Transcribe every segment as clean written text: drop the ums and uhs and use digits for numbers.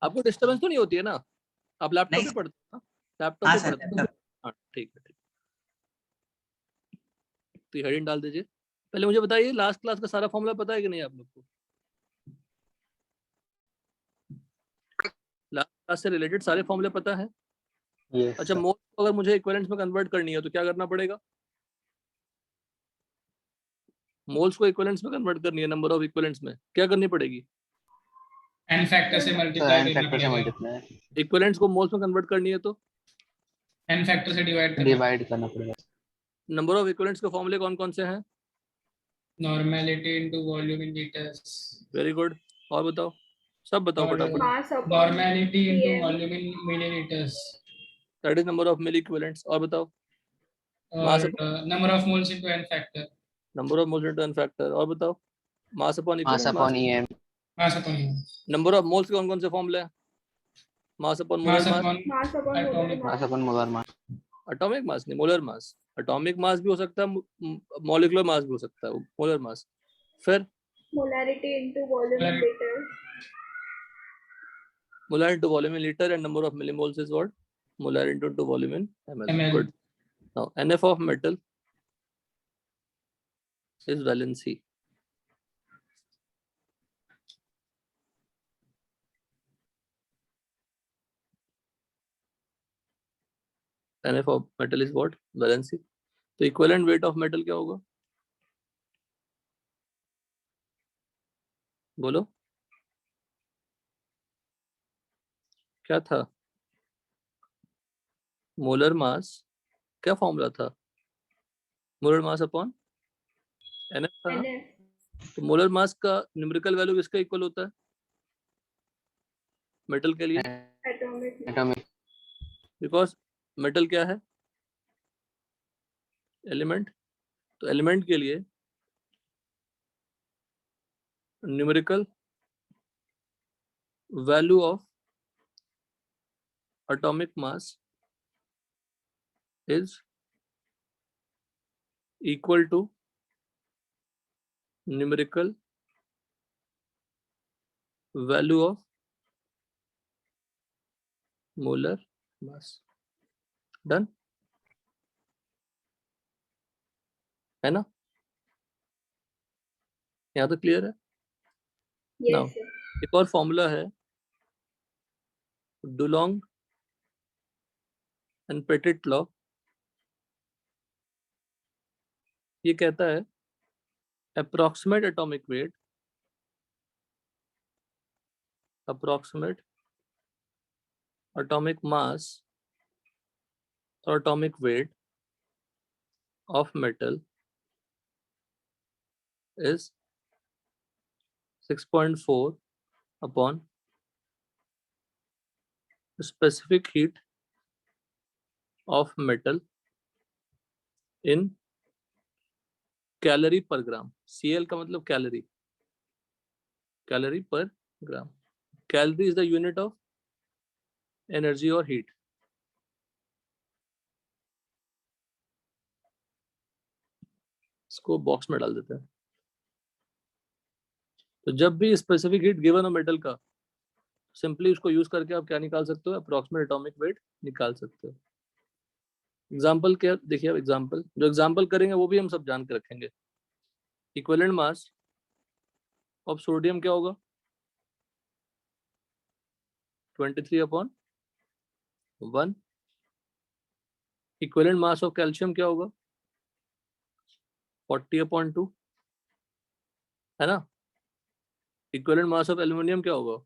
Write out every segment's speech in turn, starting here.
आपको डिस्टर्बेंस तो नहीं होती है ना? आप लैपटॉप पे पढ़ते हो ना? लैपटॉप पे पढ़ते हो? हाँ ठीक है, ठीक। तो हेडिंग डाल दीजिए। पहले मुझे बताइए, लास्ट क्लास का सारा फॉर्मूला पता है कि नहीं आप लोग को? लास्ट क्लास से रिलेटेड सारे फॉर्मूले पता है? yes, अच्छा, मोल को अगर मुझे इक्विवेलेंट्स में कन्वर्ट करनी है तो क्या करना पड़ेगा? मोल्स को इक्विवेलेंट्स में कन्वर्ट करनी है, नंबर ऑफ इक्विवेलेंट्स में क्या करनी पड़ेगी? n फैक्टर से मल्टीप्लाई करना पड़ेगा। इक्विवेलेंट्स को मोल्स में कन्वर्ट करनी है तो n फैक्टर से डिवाइड करना पड़ेगा। नंबर ऑफ इक्विवेलेंट्स के फॉर्मूले कौन कौन से हैं? Normality into volume in litres. Very good. और बताओ, सब बताओ फटाफट। Normality into volume in millilitres. That is number of milli equivalents. और बताओ, और number of moles into n factor. Number of moles into n factor. और बताओ, mass upon mass upon EM। Mass upon EM। Number of moles के कौन कौन से फॉर्मूले हैं? Mass upon molar mass, mass upon molar mass. Atomic mass नहीं, molar mass. Atomic mass भी हो सकता है, मॉलिक्यूलर मास भी हो सकता है, मोलर मास। फिर molarity into volume in litre. Molar into volume in liter and number of millimoles is what? Molar into volume in ml. Good. Now NF of metal is valency. NF of metal is what? Valency. तो equivalent weight of metal क्या होगा? बोलो क्या था? Molar mass क्या formula था? Molar mass upon NF था। तो मोलर मास का न्यूमेरिकल वैल्यू किसका इक्वल होता है मेटल के लिए? एटॉमिक। बिकॉज मेटल क्या है? एलिमेंट। तो एलिमेंट के लिए numerical value of atomic mass is equal to numerical value of molar mass. Done? है ना? यहाँ तो क्लियर है? yes, Now, एक और फॉर्मूला है डुलोंग एंड पेटिट लॉ। ये कहता है approximate atomic weight, approximate atomic mass or atomic weight of metal is 6.4 upon specific heat of metal in calorie per gram. Cl का मतलब calorie, calorie per gram. Calorie is the unit of energy और heat. इसको box में डाल देते हैं। तो जब भी स्पेसिफिक हीट गिवन हो मेटल का, सिंपली उसको यूज करके आप क्या निकाल सकते हो? अप्रोक्सीमेट एटॉमिक वेट निकाल सकते हो। एग्जाम्पल क्या देखिए, अब एग्जाम्पल जो एग्जाम्पल करेंगे वो भी हम सब जान के रखेंगे। इक्विवेलेंट मास ऑफ सोडियम क्या होगा? 23/1। इक्विवेलेंट मास ऑफ कैल्शियम क्या होगा? 40/2, है ना? इक्विवेलेंट मास ऑफ एल्यूमिनियम क्या होगा?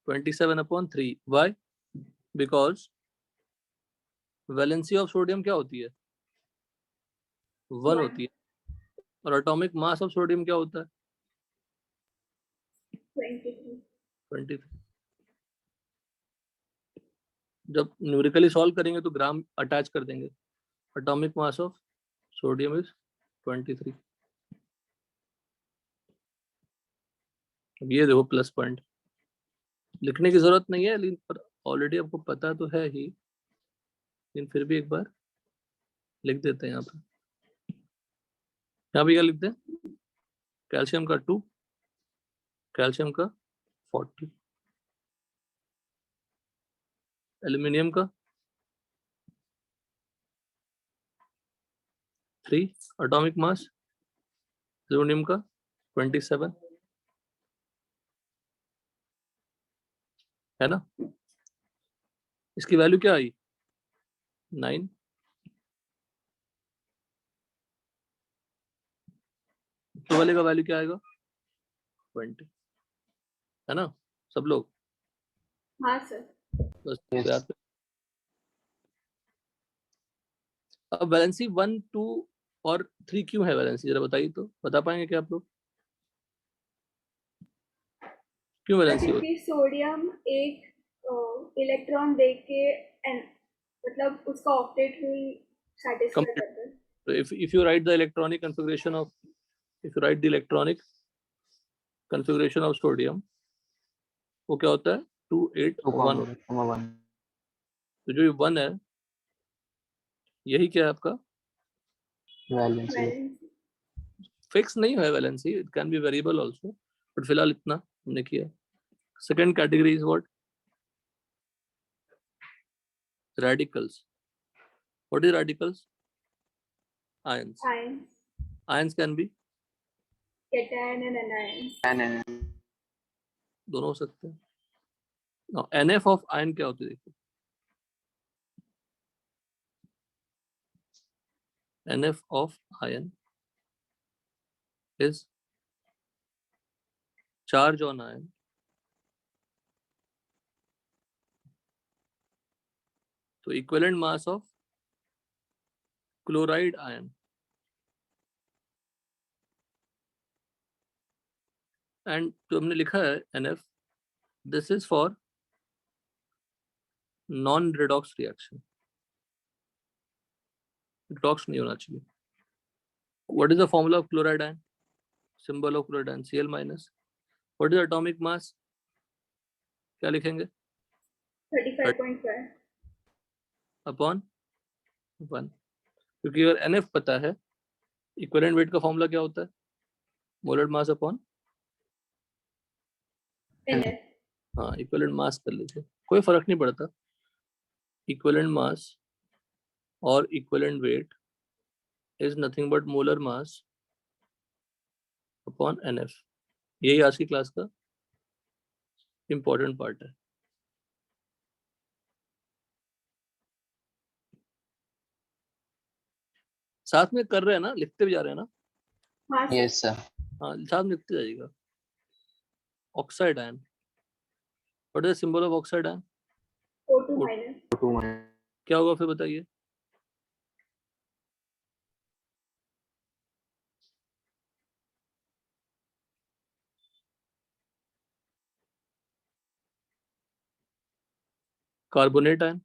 27/3। Why? Because valency of sodium क्या होती है? 1 होती है। और एटॉमिक मास ऑफ सोडियम क्या होता है? 23। जब न्यूमेरिकली सॉल्व करेंगे तो ग्राम अटैच कर देंगे। Atomic mass of sodium is 23। अब ये देखो प्लस पॉइंट, लिखने की जरूरत नहीं है लेकिन पर ऑलरेडी आपको पता तो है ही, लेकिन फिर भी एक बार लिख देते हैं। यहाँ पे क्या लिखते हैं? कैल्शियम का 2, कैल्शियम का 40। एल्यूमिनियम का 3 एटॉमिक मास, ज़ीरोनियम का 27 है ना। इसकी वैल्यू क्या आई 9। तो वाले का वैल्यू क्या आएगा 20 है ना सब लोग। हाँ सर। बस Yes. याद रख। अब वैलेंसी 1 2 और 3 क्यों है वैलेंसी, जरा बताइए तो, बता पाएंगे क्या आप लोग क्यों वैलेंसी होती क्योंकि सोडियम एक इलेक्ट्रॉन दे के मतलब उसका ऑक्टेट रूल सेटिस्फाई है? करता है। So if you write the electronic configuration of, if you write the electronic configuration of sodium, वो क्या होता है 2 8 1। 2,1 तो जो ये 1 है यही क्या है आपका वैलेंसी वैलेंसी। फिक्स नहीं है valency, it can be variable also, but फिलहाल इतना हमने किया। Second category is what radicals. What is radicals? Ions. Ions, Ions can be cation and anions. and दोनों हो सकते हैं। Now NF of ion क्या होती है देखो, NF of ion is charge on ion तो equivalent mass of chloride ion and जो हमने लिखा है NF, this is for non redox reaction, redox नहीं होना चाहिए। What is the formula of chloride ion? Symbol of chloride ion Cl minus. What is atomic mass? क्या लिखेंगे 35.5 upon 1, क्योंकि अगर NF पता है इक्विवेलेंट वेट का फॉर्मूला क्या होता है मोलर मास अपॉन NF. हाँ इक्विवेलेंट मास कर लीजिए, कोई फर्क नहीं पड़ता, इक्विवेलेंट मास और equivalent weight is nothing but molar mass upon NF। यही आज की क्लास का इंपॉर्टेंट पार्ट है। साथ में कर रहे हैं ना, लिखते भी जा रहे हैं ना। हाँ सर। yes sir हाँ साथ में लिखते जाइएगा। Oxide ion, what is the symbol of oxide ion O2 minus. 2 minus क्या होगा फिर बताइए कार्बोनेट आयन,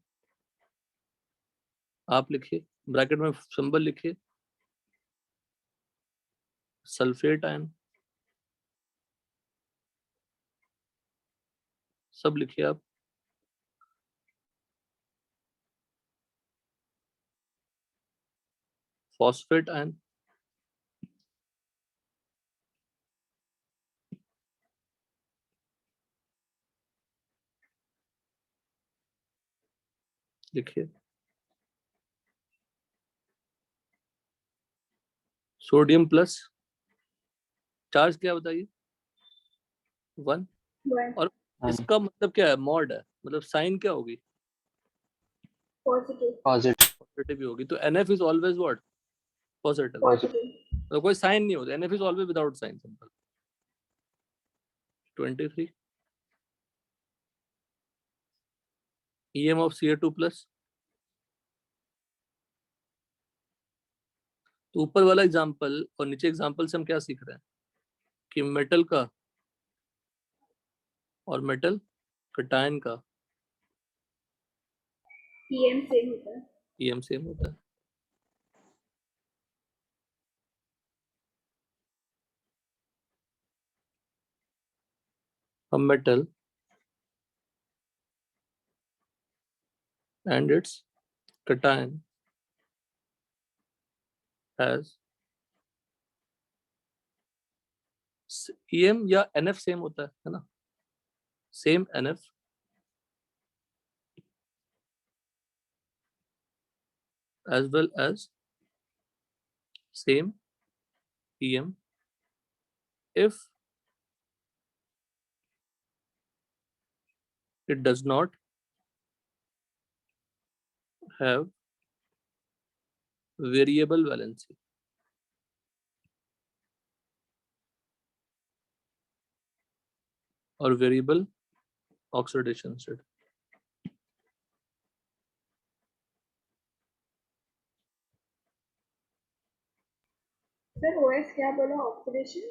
आप लिखिए ब्रैकेट में सिंबल लिखिए सल्फेट आयन, सब लिखिए आप। फॉस्फेट आयन, लिखिए सोडियम प्लस चार्ज क्या बताइए 1 1 और इसका मतलब क्या है मॉड है, मतलब साइन क्या होगी positive. positive पॉजिटिव ही होगी। तो NF is always what positive, Positive. तो कोई साइन नहीं होता, NF is always without sign simple. 23 EM of Ca2 plus. तो ऊपर वाला एग्जांपल और नीचे एग्जांपल से हम क्या सीख रहे हैं कि मेटल का और मेटल कटायन का EM same होता है। EM सेम होता है। A metal and its cation has EM या NF सेम होता है ना, same NF as well as same EM if it does not have variable valency. Or variable oxidation state. Sir OS क्या बोला? Oxidation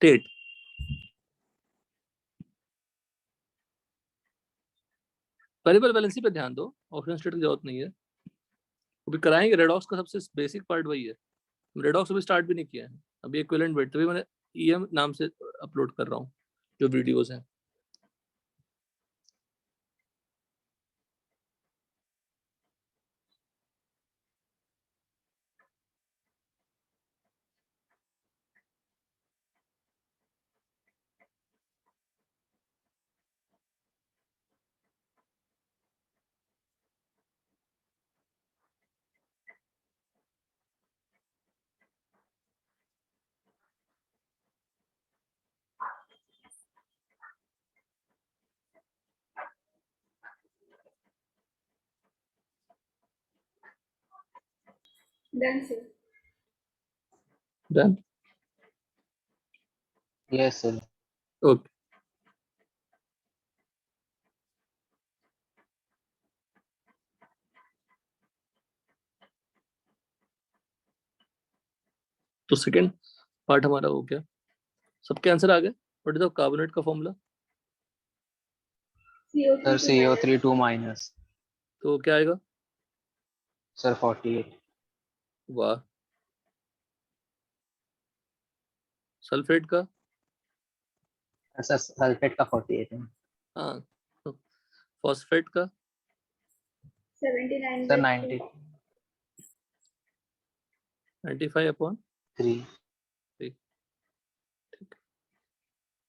state. Variable valency पे ध्यान दो, oxygen state की जरूरत नहीं है। अभी कराएंगे, रेडॉक्स का सबसे बेसिक पार्ट वही है। रेडॉक्स अभी स्टार्ट भी नहीं किया है, अभी इक्विवेलेंट वेट तभी मैंने ईएम नाम से अपलोड कर रहा हूँ जो वीडियोस हैं। Done sir. Done. Yes, sir. Okay, तो सेकंड पार्ट हमारा हो गया। सबके आंसर आ गए? व्हाट इज द कार्बोनेट का फॉर्मूला? Sir, CO3 2 minus. तो क्या आएगा? Sir, 48. वाह। सल्फेट का? Sir, sulfate का 48 है. हाँ। फॉस्फेट का? 79 Sir, by 90. 95 अपॉन 3. 3। ठीक।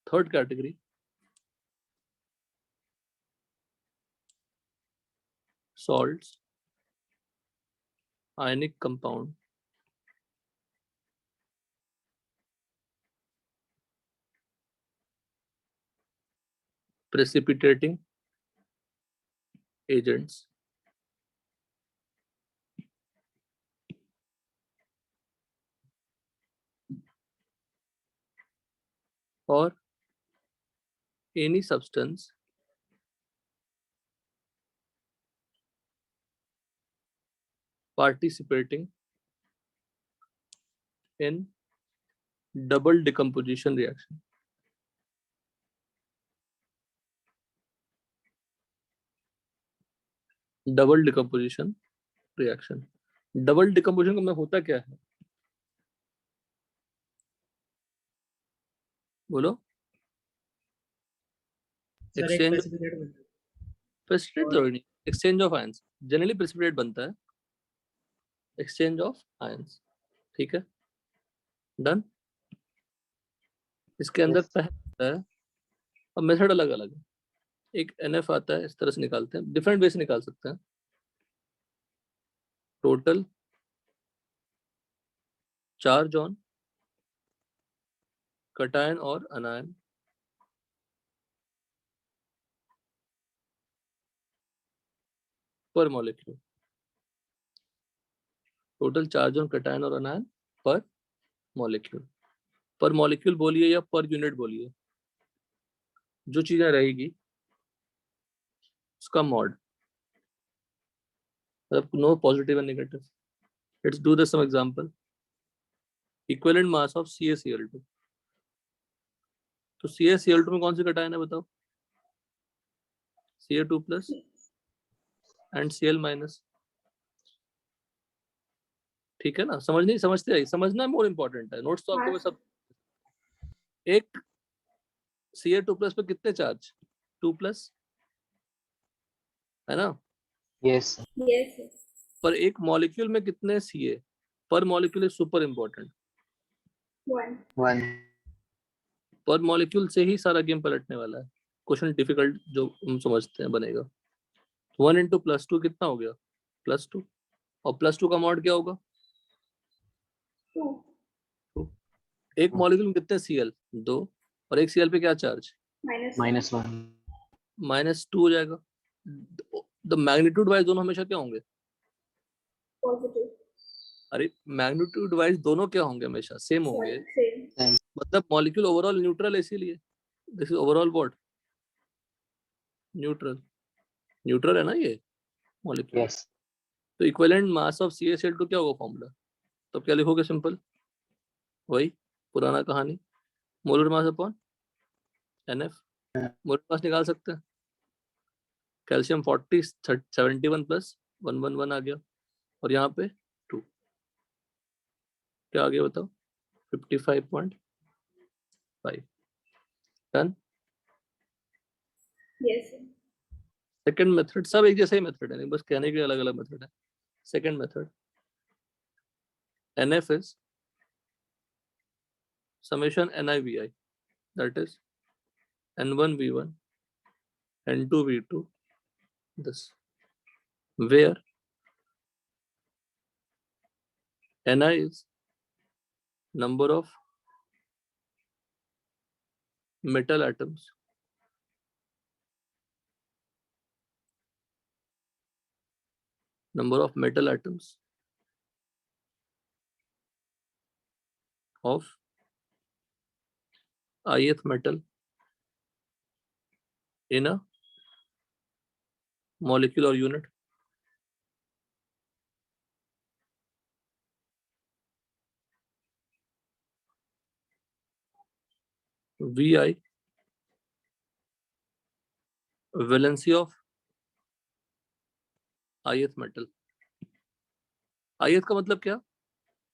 Third category salts, ionic compound, precipitating agents, or any substance participating in double decomposition reaction. Double decomposition reaction. Double decomposition में होता क्या है? बोलो। एक्सचेंज प्रेसिपिटेट जरूरी नहीं, exchange of ions. Generally precipitate बनता है, एक्सचेंज ऑफ आयंस। ठीक है, डन। इसके अंदर Yes. पहला है, और मेथड अलग अलग है। एक NF आता है, इस तरह से निकालते हैं, डिफरेंट वे से निकाल सकते हैं। टोटल चार्ज ऑन कटायन और अनायन पर molecule. Total charge on cation और अनायन पर मॉलिक्यूल। पर मॉलिक्यूल बोलिए या पर यूनिट बोलिए, जो चीजें रहेगी उसका मॉड, मतलब no positive and negative. Let's do this some example. Equivalent mass of CaCl2। तो CaCl2 में कौन सी कटायन है बताओ? Ca2 plus and Cl minus. ठीक है ना? समझते हैं, समझना मोर इम्पोर्टेंट है। नोट्स तो आपको मैं सब। एक Ca2 प्लस पे कितने चार्ज? 2 प्लस, है ना? Yes. यस पर एक मॉलिक्यूल में कितने Ca पर मॉलिक्यूल इज सुपर इंपॉर्टेंट। 1 1. पर मॉलिक्यूल से ही सारा गेम पलटने वाला है। क्वेश्चन डिफिकल्ट जो हम समझते हैं बनेगा। 1 × +2 कितना हो गया? +2। और +2 का मॉड क्या होगा? 2 एक मॉलिक्यूल में कितने Cl? 2, और एक Cl पे क्या चार्ज? -1 -2 हो जाएगा। द मैग्नीट्यूड वाइज दोनों हमेशा क्या होंगे? पॉजिटिव अरे मैग्नीट्यूड वाइज दोनों क्या होंगे? हमेशा सेम होंगे। सेम मतलब मॉलिक्यूल ओवरऑल न्यूट्रल है, इसीलिए this is overall what? Neutral. Neutral है ना ये मॉलिक्यूल। yes तो इक्विवेलेंट मास ऑफ CaCl2 क्या होगा फॉर्मूला? तो क्या लिखोगे? सिंपल वही पुराना कहानी, molar mass upon NF। Molar mass निकाल सकते हैं। कैल्शियम 40 71 प्लस 111 आ गया, और यहाँ पे 2 क्या आ गया बताओ? 55.5। डन। यस सेकंड मेथड सब एक जैसा ही मेथड है, बस कहने के अलग अलग मेथड है। Second method NF is summation NiVi, that is N1V1 N2V2, this where Ni is number of metal atoms of ith metal in a molecular unit. Vi valency of ith metal। ith का मतलब क्या?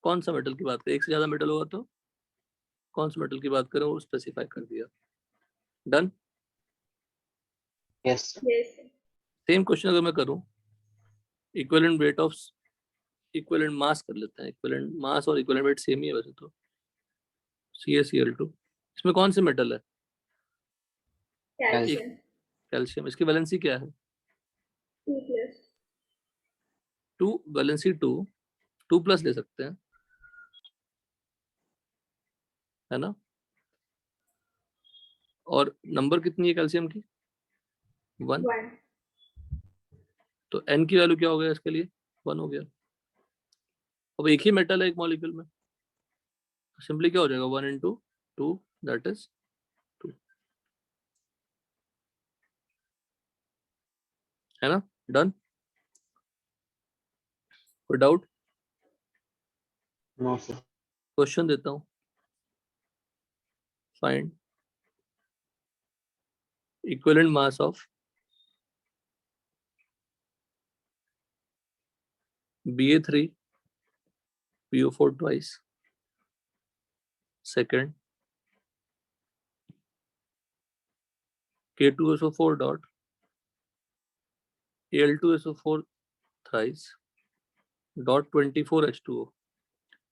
कौन सा metal की बात करें? एक से ज्यादा मेटल होगा तो कौन सा मेटल की बात करें वो स्पेसिफाई कर दिया। Done. yes yes same question अगर मैं करूं, equivalent weight of equivalent mass कर लेते हैं। इक्विवेलेंट मास और इक्विवेलेंट वेट सेम ही है वैसे तो। CaCl2 इसमें कौन से मेटल है? Calcium calcium. इसकी वैलेंसी क्या है? 2 प्लस 2। वैलेंसी 2 प्लस ले सकते हैं, है ना? और नंबर कितनी है कैल्शियम की? 1। 1 तो N की वैल्यू क्या हो गया इसके लिए? 1 हो गया। अब एक ही मेटल है एक मॉलिक्यूल में, सिंपली क्या हो जाएगा? 1 into 2 दैट इज 2, है ना? डन। कोई डाउट? no sir क्वेश्चन देता हूं। Find equivalent mass of Ba3 PO4 twice, second K2SO4 dot Al2SO4 thrice dot 24H2O।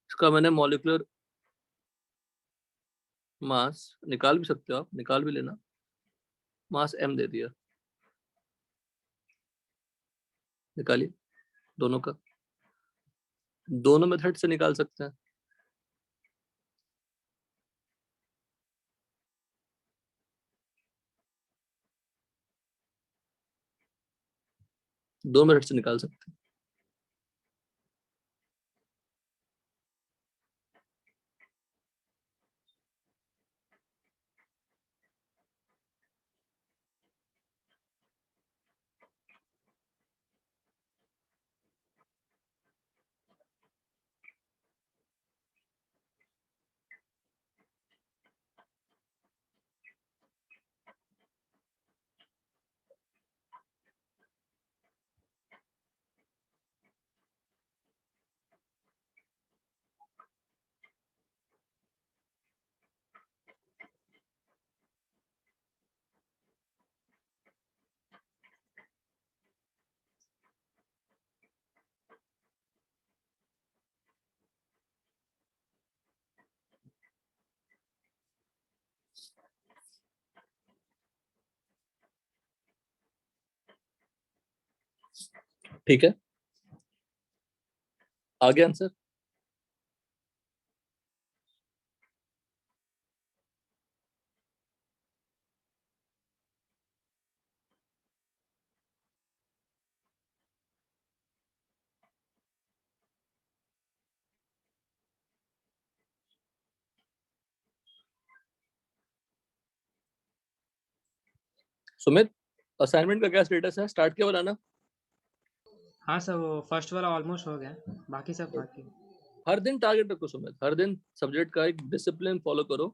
इसका मैंने मॉलिक्यूलर मास निकाल भी सकते हो आप, निकाल भी लेना, मास M दे दिया। निकालिए दोनों का, दोनों मेथड से निकाल सकते हैं। दो मिनट से निकाल सकते हैं। ठीक है, आगे आंसर। सुमित, असाइनमेंट का क्या स्टेटस है? स्टार्ट किया बनाना? हाँ सर, वो फर्स्ट वाला ऑलमोस्ट हो गया, बाकी सब बाकी। हर दिन टारगेट रखो सुमित, हर दिन सब्जेक्ट का एक डिसिप्लिन फॉलो करो।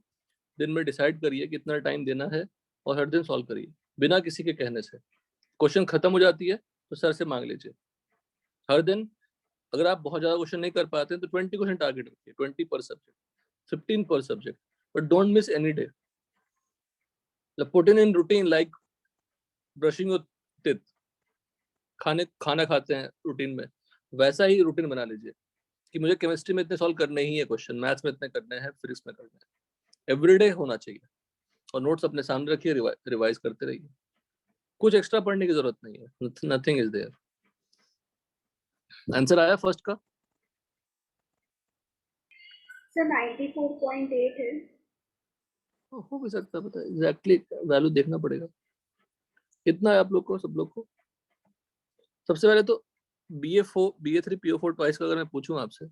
दिन में डिसाइड करिए कितना टाइम देना है और हर दिन सॉल्व करिए बिना किसी के कहने से। क्वेश्चन खत्म हो जाती है तो सर से मांग लीजिए। हर दिन अगर आप बहुत ज्यादा क्वेश्चन नहीं कर पाते हैं तो 20 क्वेश्चन टारगेट रखिए, 20 पर सब्जेक्ट, 15 पर subject, but don't miss any day. Put in routine like brushing your teeth. खाना खाते हैं रूटीन में, वैसा ही रूटीन बना लीजिए कि मुझे केमिस्ट्री में इतने सॉल्व करने ही है क्वेश्चन, मैथ्स में इतने करने हैं, फिजिक्स में करने हैं। एवरीडे होना चाहिए। और नोट्स अपने सामने रखिए, रिवाइज करते रहिए। कुछ एक्स्ट्रा पढ़ने की जरूरत नहीं है, नथिंग इज देयर। आंसर आया फर्स्ट का? सर 94.8 है। हो भी सकता है, पता है एग्जैक्टली वैल्यू देखना पड़ेगा। कितना है आप लोग को, सब लोग को? सबसे पहले तो BA3 PO4 ट्वाइस का अगर मैं पूछूं आपसे,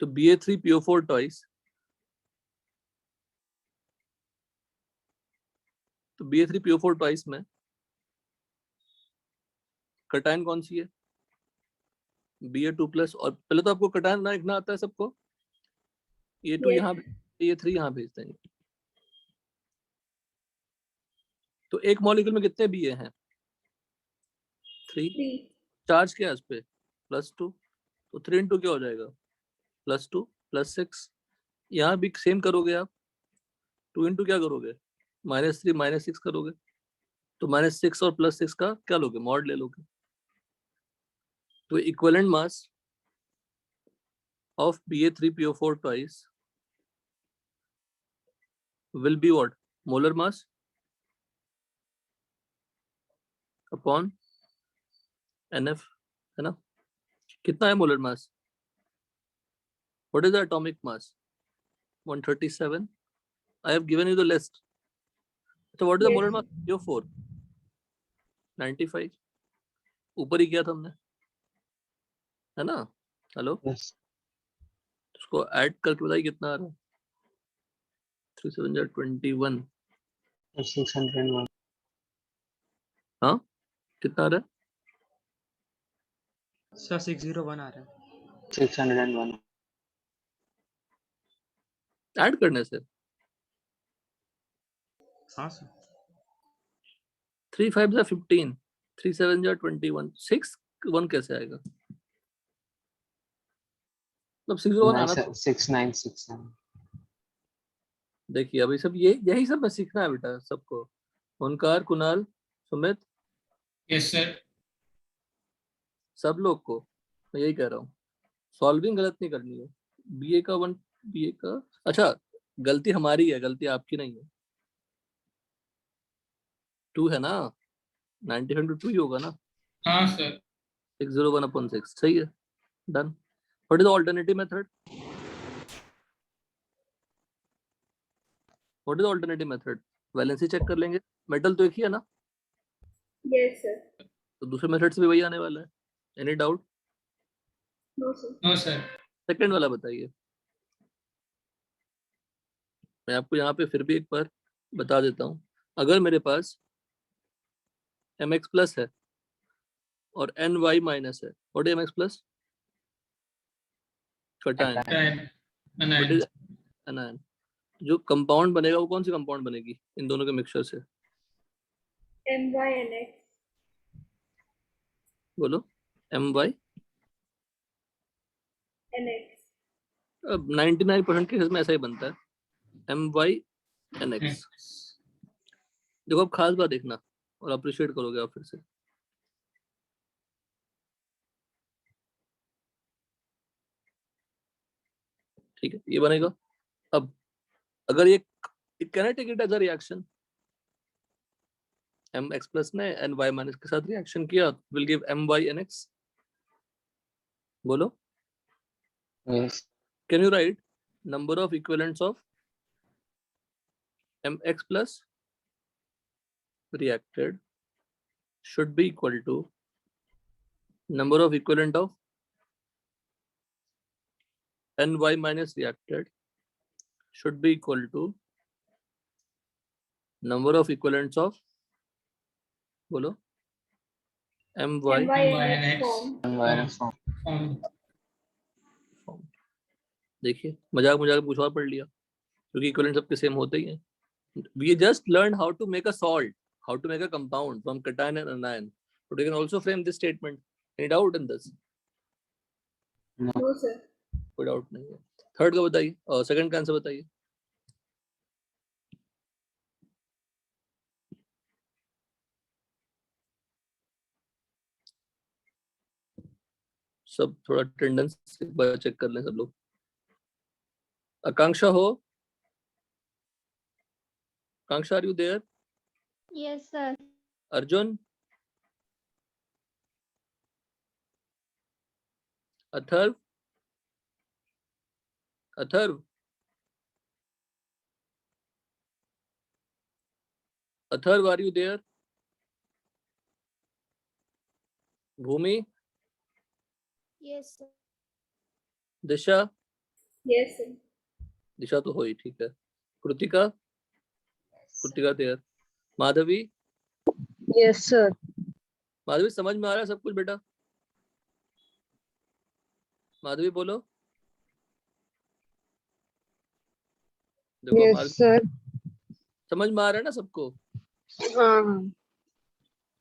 तो BA3 PO4 ट्वाइस, तो BA3 PO4 ट्वाइस में कटायन कौन सी है? BA2+। और पहले तो आपको कटायन ना लिखना आता है सबको। ये 2 यहाँ, ये 3 यहाँ भेज देंगे। तो एक मॉलिक्यूल में कितने BA हैं? 3। चार्ज क्या है उस पे? +2। तो 3 × क्या हो जाएगा? +2 +6। यहाँ भी सेम करोगे आप, 2 × क्या करोगे? -3 -6 करोगे। तो -6 और +6 का क्या लोगे? मॉड ले लोगे। तो equivalent mass of BA3 PO4 twice will be what? Molar mass upon NF, है ना? कितना है molar mass? What is the atomic mass? 137. I have given you the list. So what is the molar mass of PO4? 95. ऊपर ही किया था हमने, है ना? Hello, Yes. उसको ऐड करके बताइए कितना आ रहा है? 3 7 21। 601. हाँ, कितना आ रहा है? सर 601 आ रहा है। 601. ऐड करने से हाँ सर। 3 5 15, 3 7 21, 6 1 कैसे आएगा? मतलब 601 आना तो 6967. देखिए अभी सब यही सब में सीखना है बेटा सबको। ओंकार, कुणाल, सुमित, यस सर। सब लोग को मैं यही कह रहा हूँ, सॉल्विंग गलत नहीं करनी है। BA का 1, BA का, अच्छा गलती हमारी है, गलती आपकी नहीं है। 2 है ना, 95 to 2 ही होगा ना। हाँ सर। 601/6 सही है, done. What is the alternative method? What is the alternative method? Valency check कर लेंगे, मेटल तो एक ही है ना, यस सर। तो दूसरे मेथड से भी वही आने वाला है। Any doubt? No sir. No sir. Second वाला बताइए। मैं आपको यहाँ पे फिर भी एक बार बता देता हूँ। अगर मेरे पास MX+ है और NY- है, what is MX+? Cation. What is anion? जो कंपाउंड बनेगा वो कौन सी कंपाउंड बनेगी इन दोनों के मिक्सचर से? MyNX। बोलो। MY। NX। अब 99% केसेस में ऐसा ही बनता है, MyNX। देखो अब खास बात देखना और अप्रिशिएट करोगे आप फिर से। ठीक है, ये बनेगा। अब अगर ये can I take it as a reaction? mx plus ने ny माइनस के साथ रिएक्शन किया विल गिव my nx. बोलो. Yes. Can you write number of equivalents of mx plus reacted should be equal to number of equivalent of ny minus reacted should be equal to number of equivalents of बोलो my MYNX form. form. देखिए मजाक कुछ और पढ़ लिया क्योंकि equivalent सबके same होते ही हैं. We just learned how to make a salt, how to make a compound from cation and anion. But we can also frame this statement. Any doubt in this? No sir. कोई doubt नहीं है. Third का बताइए और second का answer बताइए. सब थोड़ा अटेंडेंस चेक कर लें सब लोग. आकांक्षा हो. Akanksha, are you there? Yes, sir. Arjun, Atharva, Atharva, Atharva, are you there? Bhumi, Yes, sir. Disha, Yes sir. Disha तो हो ही, ठीक है. Kritika, Kritika there. Madhavi, Yes, sir. Madhavi समझ में आ रहा है सब कुछ बेटा? माधवी बोलो. देखो Yes, sir. समझ में आ रहा है ना सबको? हाँ.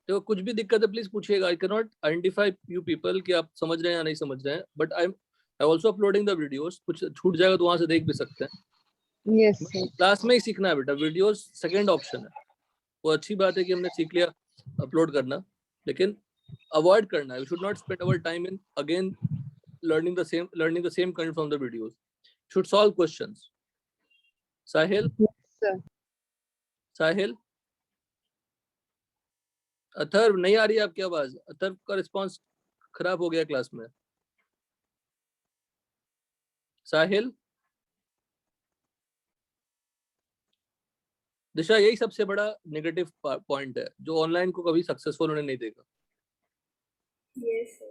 देखो कुछ भी दिक्कत है प्लीज पूछिएगा. I can not identify you people कि आप समझ रहे हैं या नहीं समझ रहे हैं, but I also uploading the videos. कुछ छूट जाएगा तो वहां से देख भी सकते हैं. Yes, sir. क्लास में ही सीखना है बेटा. वीडियोस सेकंड ऑप्शन है. वो अच्छी बात है कि हमने सीख लिया अपलोड करना, लेकिन अवॉइड करना है. We should not spend our time in again learning the same content from the videos. Should solve questions. Sahil, Yes, sir. Sahil, Atharva, नहीं आ रही है आपकी आवाज. अथर्व का रिस्पांस खराब हो गया क्लास में. साहिल, दिशा, यही सबसे बड़ा नेगेटिव पॉइंट है जो ऑनलाइन को कभी सक्सेसफुल होने नहीं देगा. Yes sir.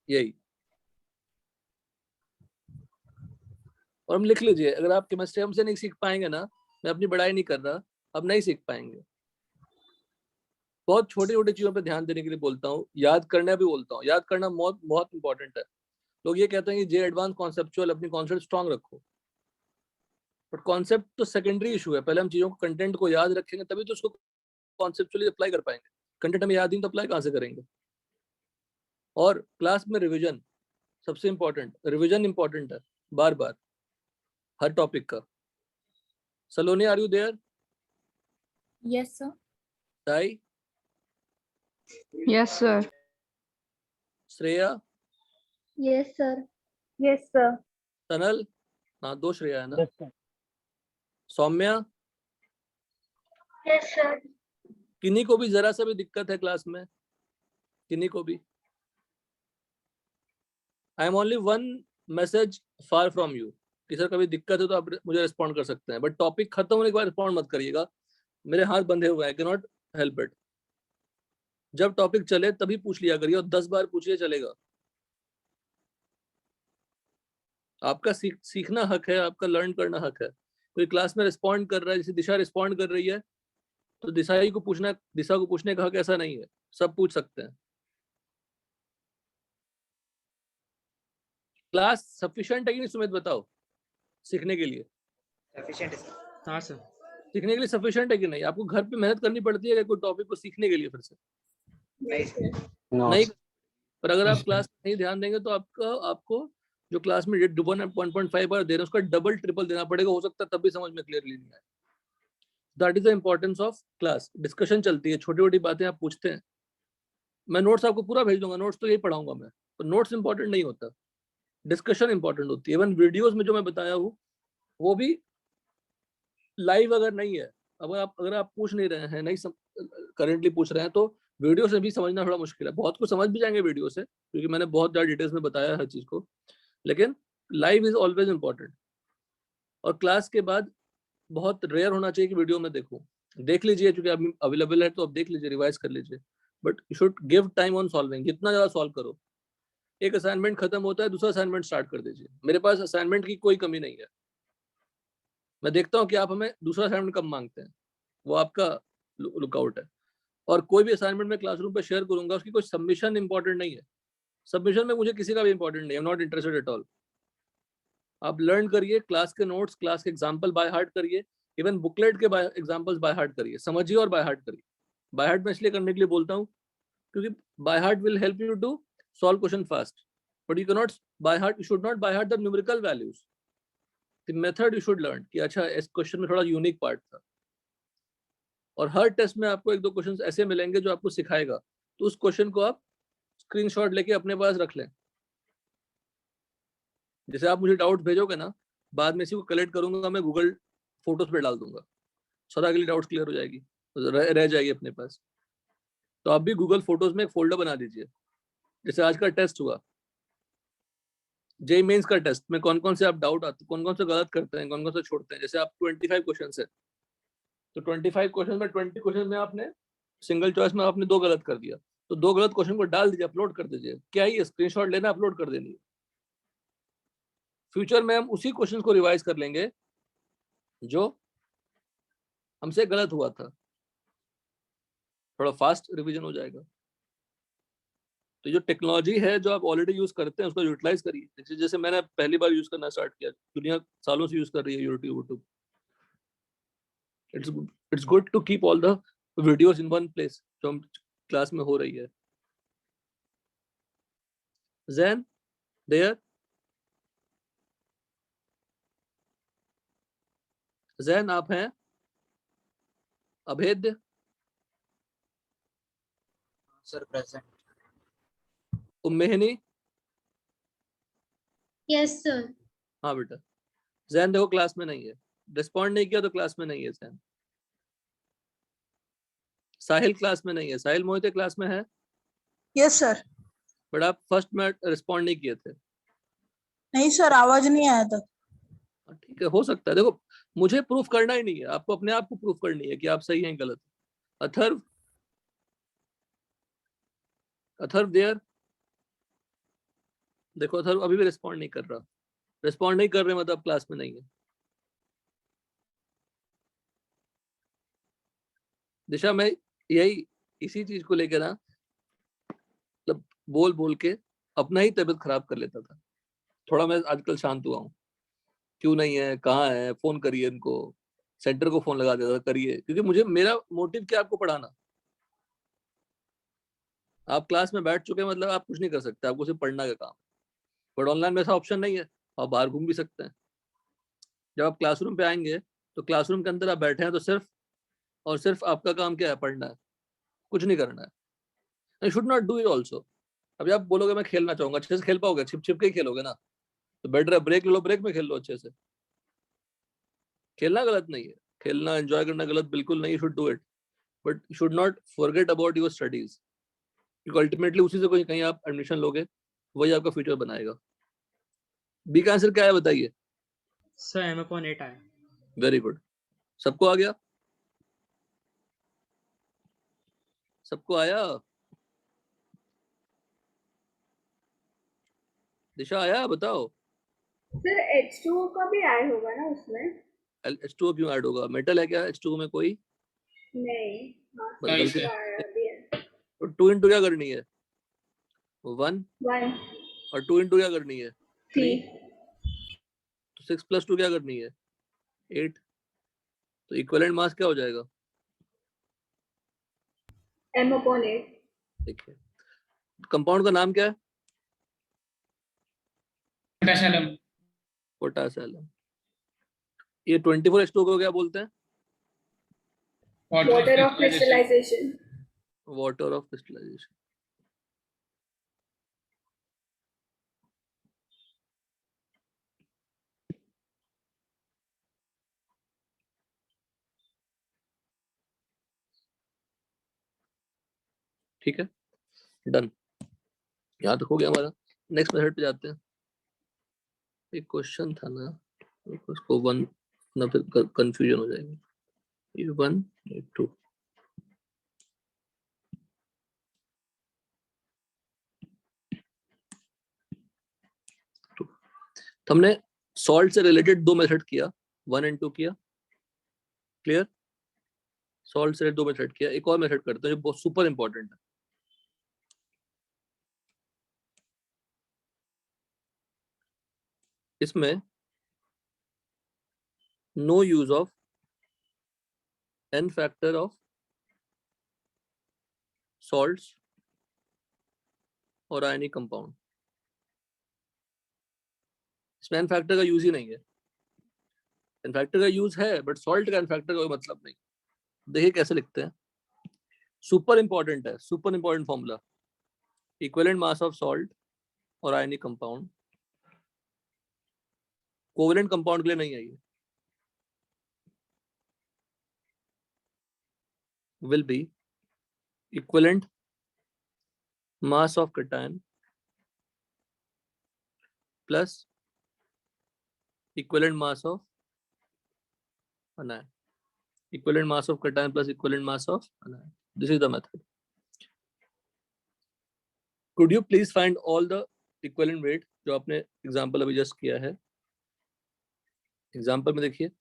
यही. और हम लिख लीजिए, अगर आप केमिस्ट्री हमसे नहीं सीख पाएंगे ना, मैं अपनी बड़ाई नहीं कर रहा, अब नहीं सीख पाएंगे. बहुत छोटी छोटी चीजों पे ध्यान देने के लिए बोलता हूँ. याद करना भी बोलता हूँ. याद करना बहुत बहुत इंपॉर्टेंट है. लोग ये कहते हैं कि जे एडवांस कॉन्सेप्चुअल, अपनी कॉन्सेप्ट स्ट्रांग रखो, बट कॉन्सेप्ट तो सेकेंडरी इशू है. पहले हम चीजों को, कंटेंट को याद रखेंगे तभी तो उसको कॉन्सेप्चुअली अप्लाई कर पाएंगे. कंटेंट हमें याद नहीं तो अप्लाई कहाँ से करेंगे? और क्लास में रिविजन सबसे इंपॉर्टेंट. रिविजन इंपॉर्टेंट है बार बार हर टॉपिक का. Saloni, are you there? Yes, sir. Sai, Yes, sir. Shreya, Yes, sir. Yes, sir. तनल, हाँ 2 श्रेया है ना. Saumya, Yes, sir. किन्हीं को भी जरा सा भी दिक्कत है क्लास में? किन्हीं को भी? I am only one message far from you कि सर कभी दिक्कत है तो आप मुझे रिस्पॉन्ड कर सकते हैं, बट टॉपिक खत्म होने के बाद रिस्पॉन्ड मत करिएगा. मेरे हाथ बंधे हुए हैं, I can not help it. जब टॉपिक चले तभी पूछ लिया करिए और 10 बार पूछिए चलेगा. आपका सीखना हक है, आपका लर्न करना हक है. कोई क्लास में रिस्पॉन्ड कर रहा है, जैसे दिशा रिस्पॉन्ड कर रही है, तो दिशा को पूछने का हक ऐसा नहीं है. सब पूछ सकते हैं. क्लास सफिशिएंट है कि नहीं सुमित, बताओ. सीखने के लिए हाँ सर. सीखने के लिए सफिशिएंट है कि नहीं? आपको घर पे मेहनत करनी पड़ती है कोई टॉपिक को सीखने के लिए फिर से? No. नहीं. पर अगर आप क्लास में नहीं ध्यान देंगे तो आपको जो क्लास में 1.5 बार दे रहे हैं उसका डबल ट्रिपल देना पड़ेगा. हो सकता है तब भी समझ में क्लियरली नहीं आए. That is the importance of class. Discussion चलती है, छोटी छोटी बातें आप पूछते हैं. मैं नोट्स आपको पूरा भेज दूंगा, नोट्स तो यही पढ़ाऊंगा मैं, पर नोट्स इंपॉर्टेंट नहीं होता, डिस्कशन इंपॉर्टेंट होती है. इवन वीडियोस में जो मैं बताया हूँ वो भी लाइव अगर नहीं है, अगर आप पूछ नहीं रहे हैं, नहीं करेंटली पूछ रहे हैं, तो वीडियो से भी समझना थोड़ा मुश्किल है। बहुत कुछ समझ भी जाएंगे वीडियो से, क्योंकि मैंने बहुत ज़्यादा डिटेल्स में बताया हर चीज़ को, लेकिन लाइव इज ऑलवेज इम्पॉर्टेंट। और क्लास के बाद बहुत रेयर होना चाहिए कि वीडियो में देखूं। देख लीजिए, क्योंकि अभी अवेलेबल है तो अब देख लीजिए, रिवाइज कर लीजिए, but you should give time on solving. जितना ज़्यादा सॉल्व करो, एक असाइनमेंट खत्म होता है, दूसरा असाइनमेंट स्टार्ट कर दीजिए। मेरे पास असाइनमेंट की कोई कमी नहीं है। मैं देखता हूँ कि आप हमें दूसरा असाइनमेंट कब मांगते हैं, वो आपका लुकआउट है। और कोई भी असाइनमेंट मैं क्लासरूम पे शेयर करूंगा, उसकी कोई सबमिशन इंपॉर्टेंट नहीं है। सबमिशन में मुझे किसी का भी इंपॉर्टेंट नहीं है, नॉट इंटरेस्टेड एट ऑल। आप लर्न करिए, क्लास के नोट्स, क्लास के एग्जाम्पल बाय हार्ट करिए, इवन बुकलेट के एग्जाम्पल्स बाय हार्ट करिए, समझिए और बाय हार्ट करिए। बाय हार्ट में इसलिए करने के लिए बोलता हूँ क्योंकि by heart will help you to solve question fast, but you can not by heart, you should not by heart the numerical values. The method you should learn कि अच्छा इस क्वेश्चन में थोड़ा यूनिक पार्ट था। और हर test में आपको एक दो क्वेश्चन ऐसे मिलेंगे जो आपको सिखाएगा, तो उस क्वेश्चन को आप स्क्रीनशॉट लेके अपने पास रख लें। जैसे आप मुझे डाउट भेजोगे ना, बाद में इसी को कलेक्ट करूंगा, मैं गूगल फोटोज पे डाल दूंगा, सदा के लिए डाउट क्लियर हो जाएगी, रह जाएगी अपने पास। तो आप भी गूगल फोटोज में एक फोल्डर बना दीजिए। जैसे आज का टेस्ट हुआ, जेईई मेंस का टेस्ट में कौन कौन से आप डाउट आते, कौन कौन से गलत करते हैं, कौन कौन से छोड़ते हैं। जैसे आप 25 क्वेश्चन है, तो 25 क्वेश्चन में 20 क्वेश्चन में आपने सिंगल चॉइस में आपने 2 गलत कर दिया, तो 2 गलत क्वेश्चन को डाल दीजिए, अपलोड कर दीजिए। क्या ही स्क्रीनशॉट लेना, अपलोड कर देनी है। फ्यूचर में हम उसी क्वेश्चन को रिवाइज कर लेंगे जो हमसे गलत हुआ था, थोड़ा फास्ट रिवीजन हो जाएगा। तो जो टेक्नोलॉजी है जो आप ऑलरेडी यूज करते हैं, उसको यूटिलाइज करिए। जैसे मैंने पहली बार यूज करना स्टार्ट किया, दुनिया सालों से यूज कर रही है YouTube. It's good to keep all the videos in one place जो हम क्लास में हो रही है। Zen, there? Zen आप हैं? Abhedya? Sir present. Ummehani? Yes sir. हाँ बेटा। जैन देखो क्लास में नहीं है, रिस्पॉन्ड नहीं किया तो क्लास में नहीं है जैन। साहिल क्लास में नहीं है। साहिल मोहिते क्लास में है? Yes sir. बट आप फर्स्ट में रिस्पॉन्ड नहीं किए थे। नहीं सर, आवाज नहीं आया था। ठीक है, हो सकता है। देखो, मुझे प्रूफ करना ही नहीं है, आपको अपने आप को प्रूफ करनी है कि आप सही हैं गलत। अथर्व? अथर्व देयर? देखो अथर्व अभी भी रिस्पॉन्ड नहीं कर रहा। रिस्पॉन्ड नहीं कर रहे मतलब क्लास में नहीं है। दिशा, मैं यही इसी चीज को लेकर ना, मतलब बोल बोल के अपना ही तबीयत खराब कर लेता था। थोड़ा मैं आजकल शांत हुआ हूँ। क्यों नहीं है, कहाँ है, फोन करिए इनको, सेंटर को फोन लगा देता था, करिए। क्योंकि मुझे, मेरा मोटिव क्या, आपको पढ़ाना। आप क्लास में बैठ चुके हैं मतलब आप कुछ नहीं कर सकते, आपको सिर्फ पढ़ना का काम। बट ऑनलाइन में ऐसा ऑप्शन नहीं है, आप बाहर घूम भी सकते हैं। जब आप क्लासरूम पे आएंगे तो क्लासरूम के अंदर आप बैठे हैं तो सिर्फ और सिर्फ आपका काम क्या है, पढ़ना है, कुछ नहीं करना है। I should not do it also. अभी आप बोलोगे मैं खेलना चाहूंगा, अच्छे से खेल पाओगे? छिप छिप के ही खेलोगे ना। तो बेटर है ब्रेक लो, ब्रेक में खेल लो अच्छे से। खेलना गलत नहीं है, खेलना एंजॉय करना गलत बिल्कुल नहीं, should do it, but should not forget about your studies. क्योंकि अल्टीमेटली उसी से कोई कहीं आप एडमिशन लोगे, वही आपका फ्यूचर बनाएगा। बी का आंसर क्या है बताइए? सर m/8 आया। Very good. सबको आ गया? सबको आया? दिशा आया? बताओ। सर H2O का भी ऐड होगा ना उसमें? H2O क्यों ऐड होगा? मेटल है क्या H2O में कोई? नहीं। हाँ बस नहीं गलती। सर। अभी है। तो 2 इंटू क्या करनी है? 1। 1 और 2 इंटू क्या करनी है? 3। 3 तो 6 प्लस 2 क्या करनी है? 8। तो इक्विवेलेंट मास क्या हो जाएगा? m/8। देखिए, कंपाउंड का नाम क्या है? पोटेशियम। पोटासियम। ये 24H2O को क्या बोलते हैं? Water of crystallisation. Water of crystallisation. ठीक है, डन, यहाँ तक हो गया हमारा। नेक्स्ट मेथड पे जाते हैं। एक क्वेश्चन था ना, उसको वन ना, फिर कंफ्यूजन हो जाएगी। ये 1 ये 2, तो हमने सॉल्ट से रिलेटेड 2 मेथड किया, 1 एंड 2 किया, क्लियर। सॉल्ट से 2 मेथड किया, एक और मेथड करते हैं जो बहुत सुपर इंपॉर्टेंट है। इसमें no use of n factor of salts और आयनिक कंपाउंड। इसमें n फैक्टर का यूज ही नहीं है। n फैक्टर का यूज है बट सॉल्ट का n फैक्टर का कोई मतलब नहीं। देखिए कैसे लिखते हैं, सुपर इंपॉर्टेंट है, super important formula. Equivalent mass of salt और आयनिक कंपाउंड, कोवेलेंट कंपाउंड के लिए नहीं है ये, will be equivalent mass of cation plus equivalent mass of anion. Equivalent mass of cation plus equivalent mass of anion. This is the method. Could you please find all the equivalent weight जो आपने example अभी just किया है। Example में देखिए,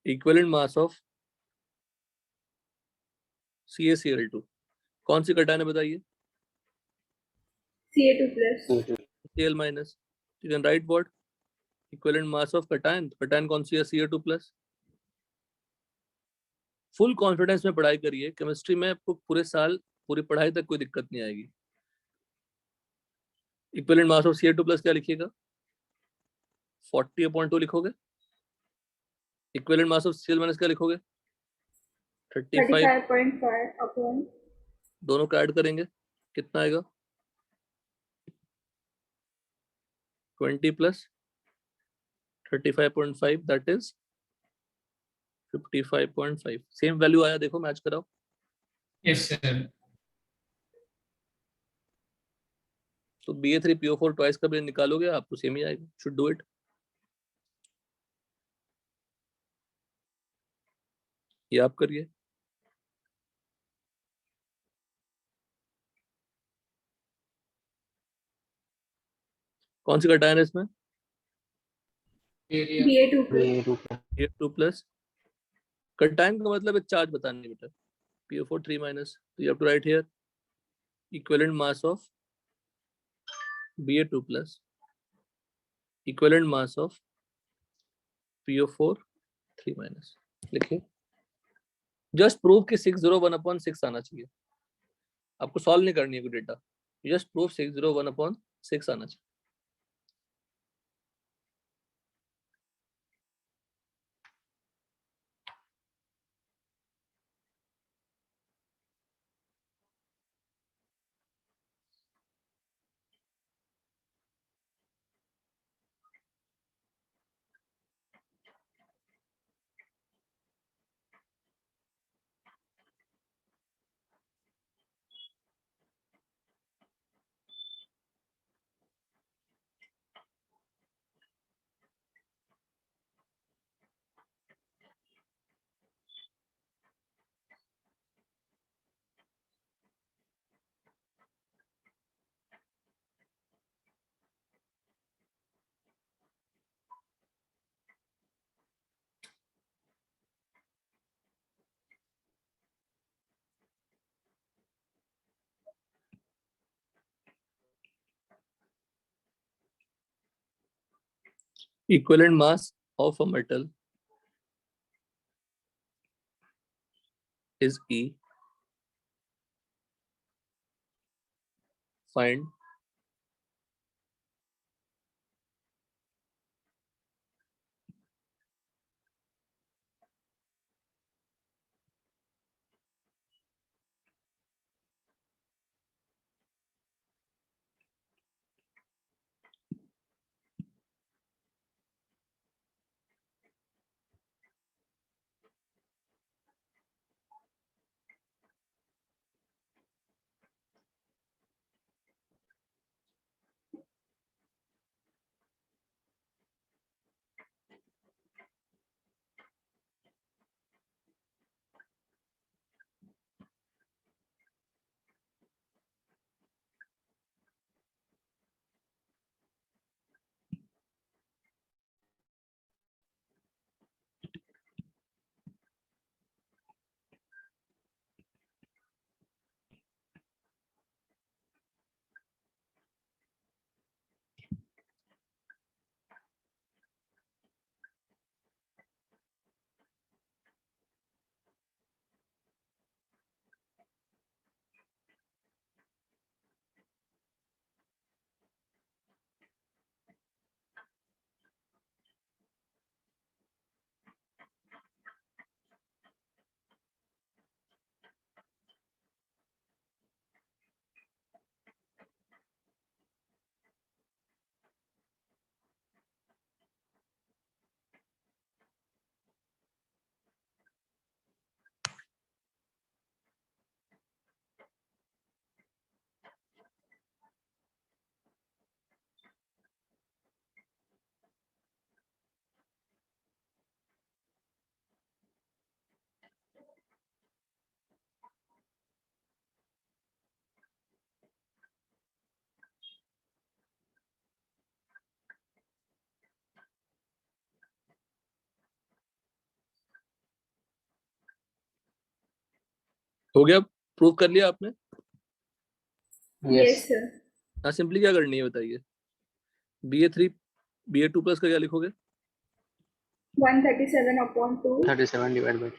equivalent mass of CaCl2, कौन सी cation है बताइए? Ca2 plus. Cl2. Cl minus. You can write what? Equivalent mass of cation. cation कौन सी है? Ca2 plus. फुल कॉन्फिडेंस में पढ़ाई करिए, केमिस्ट्री में आपको पूरे साल पूरी पढ़ाई तक कोई दिक्कत नहीं आएगी। Equivalent mass of Ca2 plus क्या लिखिएगा? 40/2 लिखोगे। Equivalent mass of Cl minus क्या लिखोगे? 35। 35.5 upon दोनों को ऐड करेंगे कितना आएगा? 20 plus 35.5 that is 55.5। Same value आया, देखो मैच कराओ। Yes, sir. तो Ba3PO4 ट्वाइस का भी निकालोगे आप तो सेम ही आएगा। Should do it. ये आप करिए। कौन सी cation है इसमें? Area. Ba2 plus. Ba2 plus. Ba2 plus. cation का मतलब है चार्ज बताने बेटा। PO4 3 माइनस, तो you have to write here equivalent mass of Ba2 plus equivalent mass of PO4 3 minus। लिखिए, जस्ट प्रूव कि 601/6 आना चाहिए। आपको सॉल्व नहीं करनी है कोई डेटा, जस्ट प्रूव 601/6 आना चाहिए। Equivalent mass of a metal is E. Find हो गया? प्रूव कर लिया आपने? yes Yes. sir. हाँ, सिंपली क्या करनी है बताइए? BA3 BA2 प्लस का क्या लिखोगे? 137 upon 2 37 divided by 2.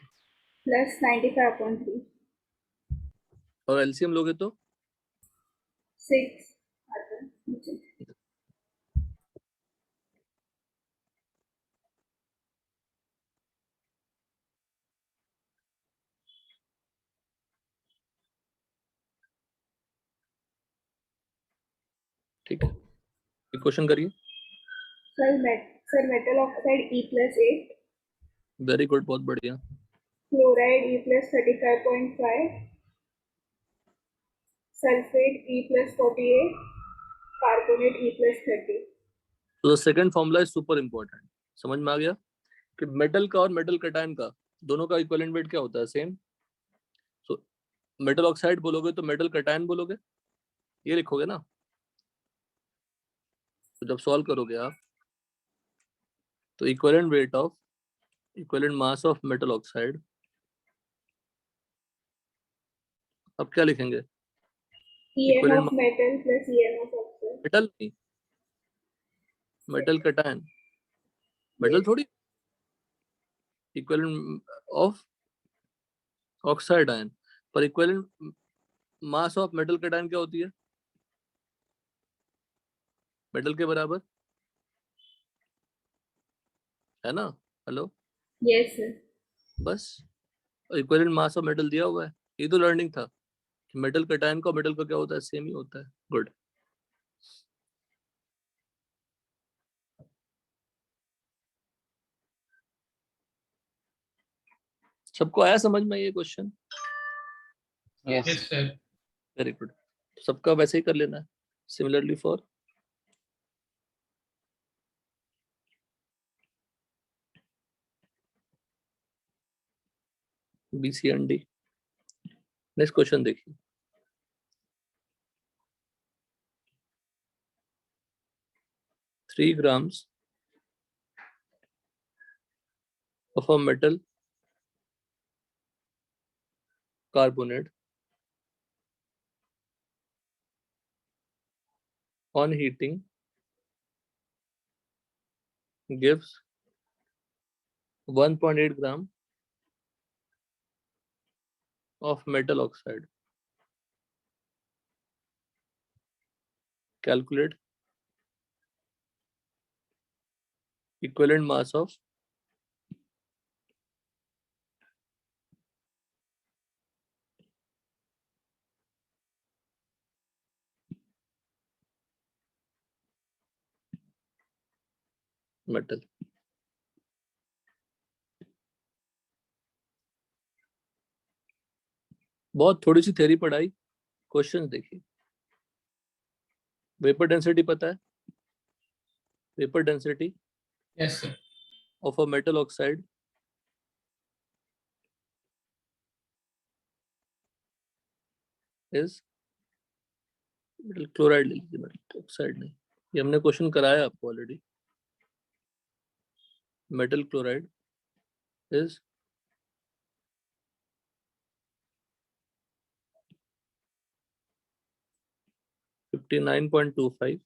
plus 95 upon 3. और एलसीएम लोगे तो 6 आता है नीचे. ठीक है, क्वेश्चन करिए. Sir metal oxide E plus 8, very good, बहुत बढ़िया. Chloride E plus 35.5, sulphate E plus 48, carbonate E plus 30. तो second formula is super important. समझ में आ गया कि मेटल का और मेटल कटायन का दोनों का इक्विवेलेंट वेट क्या होता है? सेम. सो मेटल ऑक्साइड बोलोगे तो मेटल कटायन बोलोगे, ये लिखोगे ना. तो जब सॉल्व करोगे आप तो equivalent mass of metal oxide, अब क्या लिखेंगे? EM equivalent of metal plus EM of oxide. Metal नहीं, मेटल कटायन. मेटल थोड़ी. इक्विवेलेंट ऑफ ऑक्साइड आयन, पर equivalent mass of metal cation क्या होती है? मेटल के बराबर, है ना? Hello, Yes sir. बस इक्विवेलेंट मास ऑफ मेटल दिया हुआ है. ये तो लर्निंग था कि मेटल कटायन का मेटल का क्या होता है? सेम ही होता है. गुड. सबको आया समझ में ये question? Yes. Yes, sir. Very good. सबका वैसे ही कर लेना है. Similarly for BCND. Next question देखिए. 3 grams of a metal carbonate on heating gives 1.8 gram of metal oxide. Calculate equivalent mass of metal. बहुत थोड़ी सी थ्योरी पढ़ाई, क्वेश्चंस देखिए. वेपर डेंसिटी पता है? Vapour density Yes, sir. of a metal oxide is metal chloride ले लीजिए, metal oxide नहीं, ये हमने क्वेश्चन कराया आपको already. Metal chloride is 59.25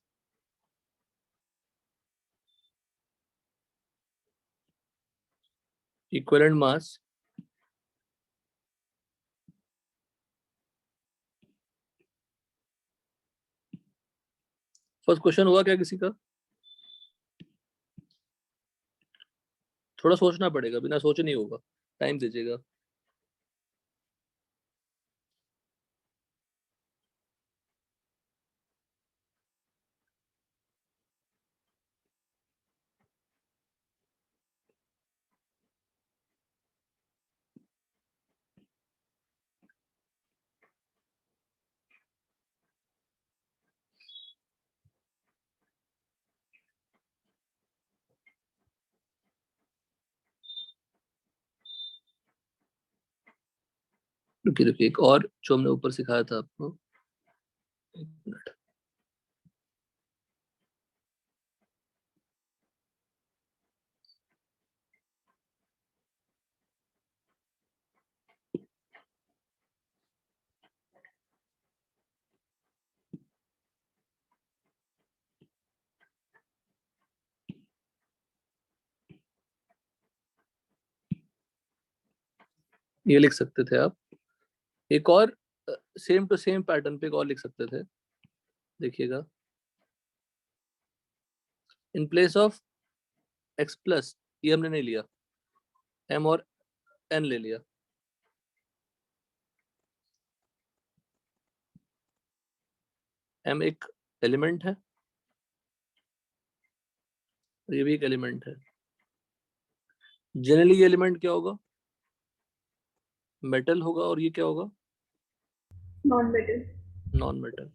equivalent mass first question हुआ क्या किसी का? थोड़ा सोचना पड़ेगा, बिना सोचे नहीं होगा. टाइम दीजिएगा. रुकिए रुकिए, एक और जो हमने ऊपर सिखाया था आपको. एक मिनट. ये लिख सकते थे आप। एक और सेम टू सेम पैटर्न पे एक और लिख सकते थे, देखिएगा, in place of x plus, ये हमने नहीं लिया, m और n ले लिया। m एक एलिमेंट है, ये भी एक एलिमेंट है। जनरली ये एलिमेंट क्या होगा? मेटल होगा, और ये क्या होगा? Non metal. Non metal.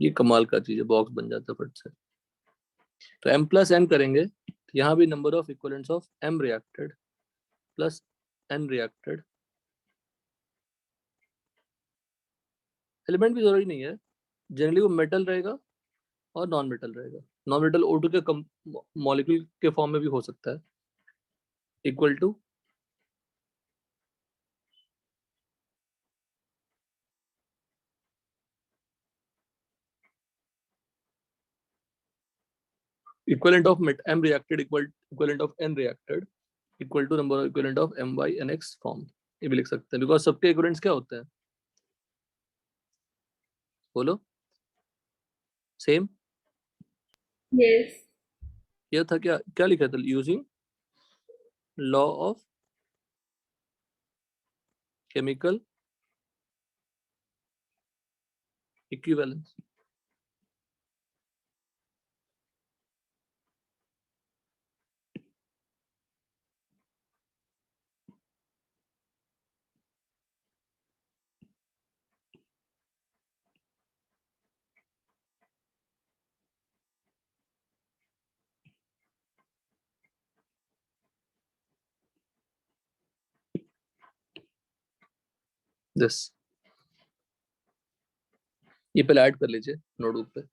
ये कमाल का चीज है, बॉक्स बन जाता है फट से। तो m प्लस n करेंगे, यहाँ भी number of equivalents of m reacted plus n reacted. Element भी जरूरी नहीं है, जनरली वो मेटल रहेगा और नॉन मेटल रहेगा। नॉन मेटल O2 के मॉलिक्यूल के फॉर्म में भी हो सकता है, equal to equivalent of m reacted equivalent of n reacted equal to number of equivalent of my nx form। ये भी लिख सकते हैं, बिकॉज सबके इक्विवेलेंट्स क्या होते हैं? बोलो, सेम। यस। ये था क्या, क्या लिखा था? Using law of chemical equivalence. This, ये पहले ऐड कर लीजिए नोटबुक पे।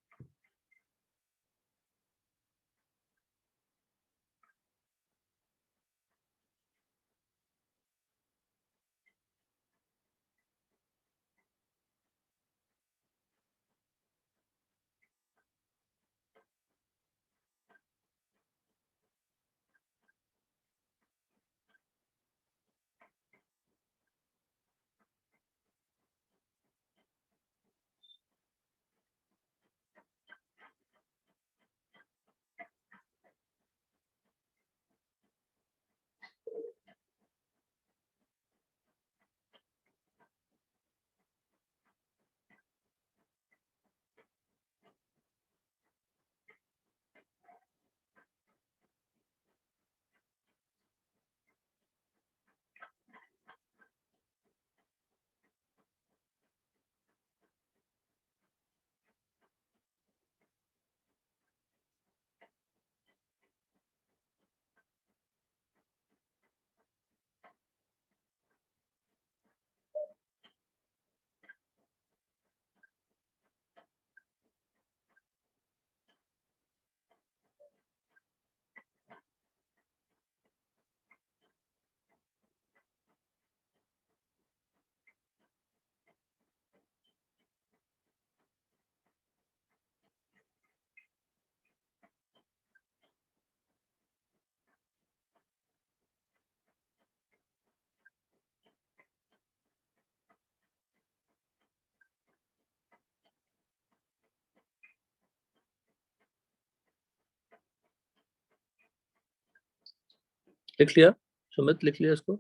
लिख लिया सुमित, लिख लिया इसको।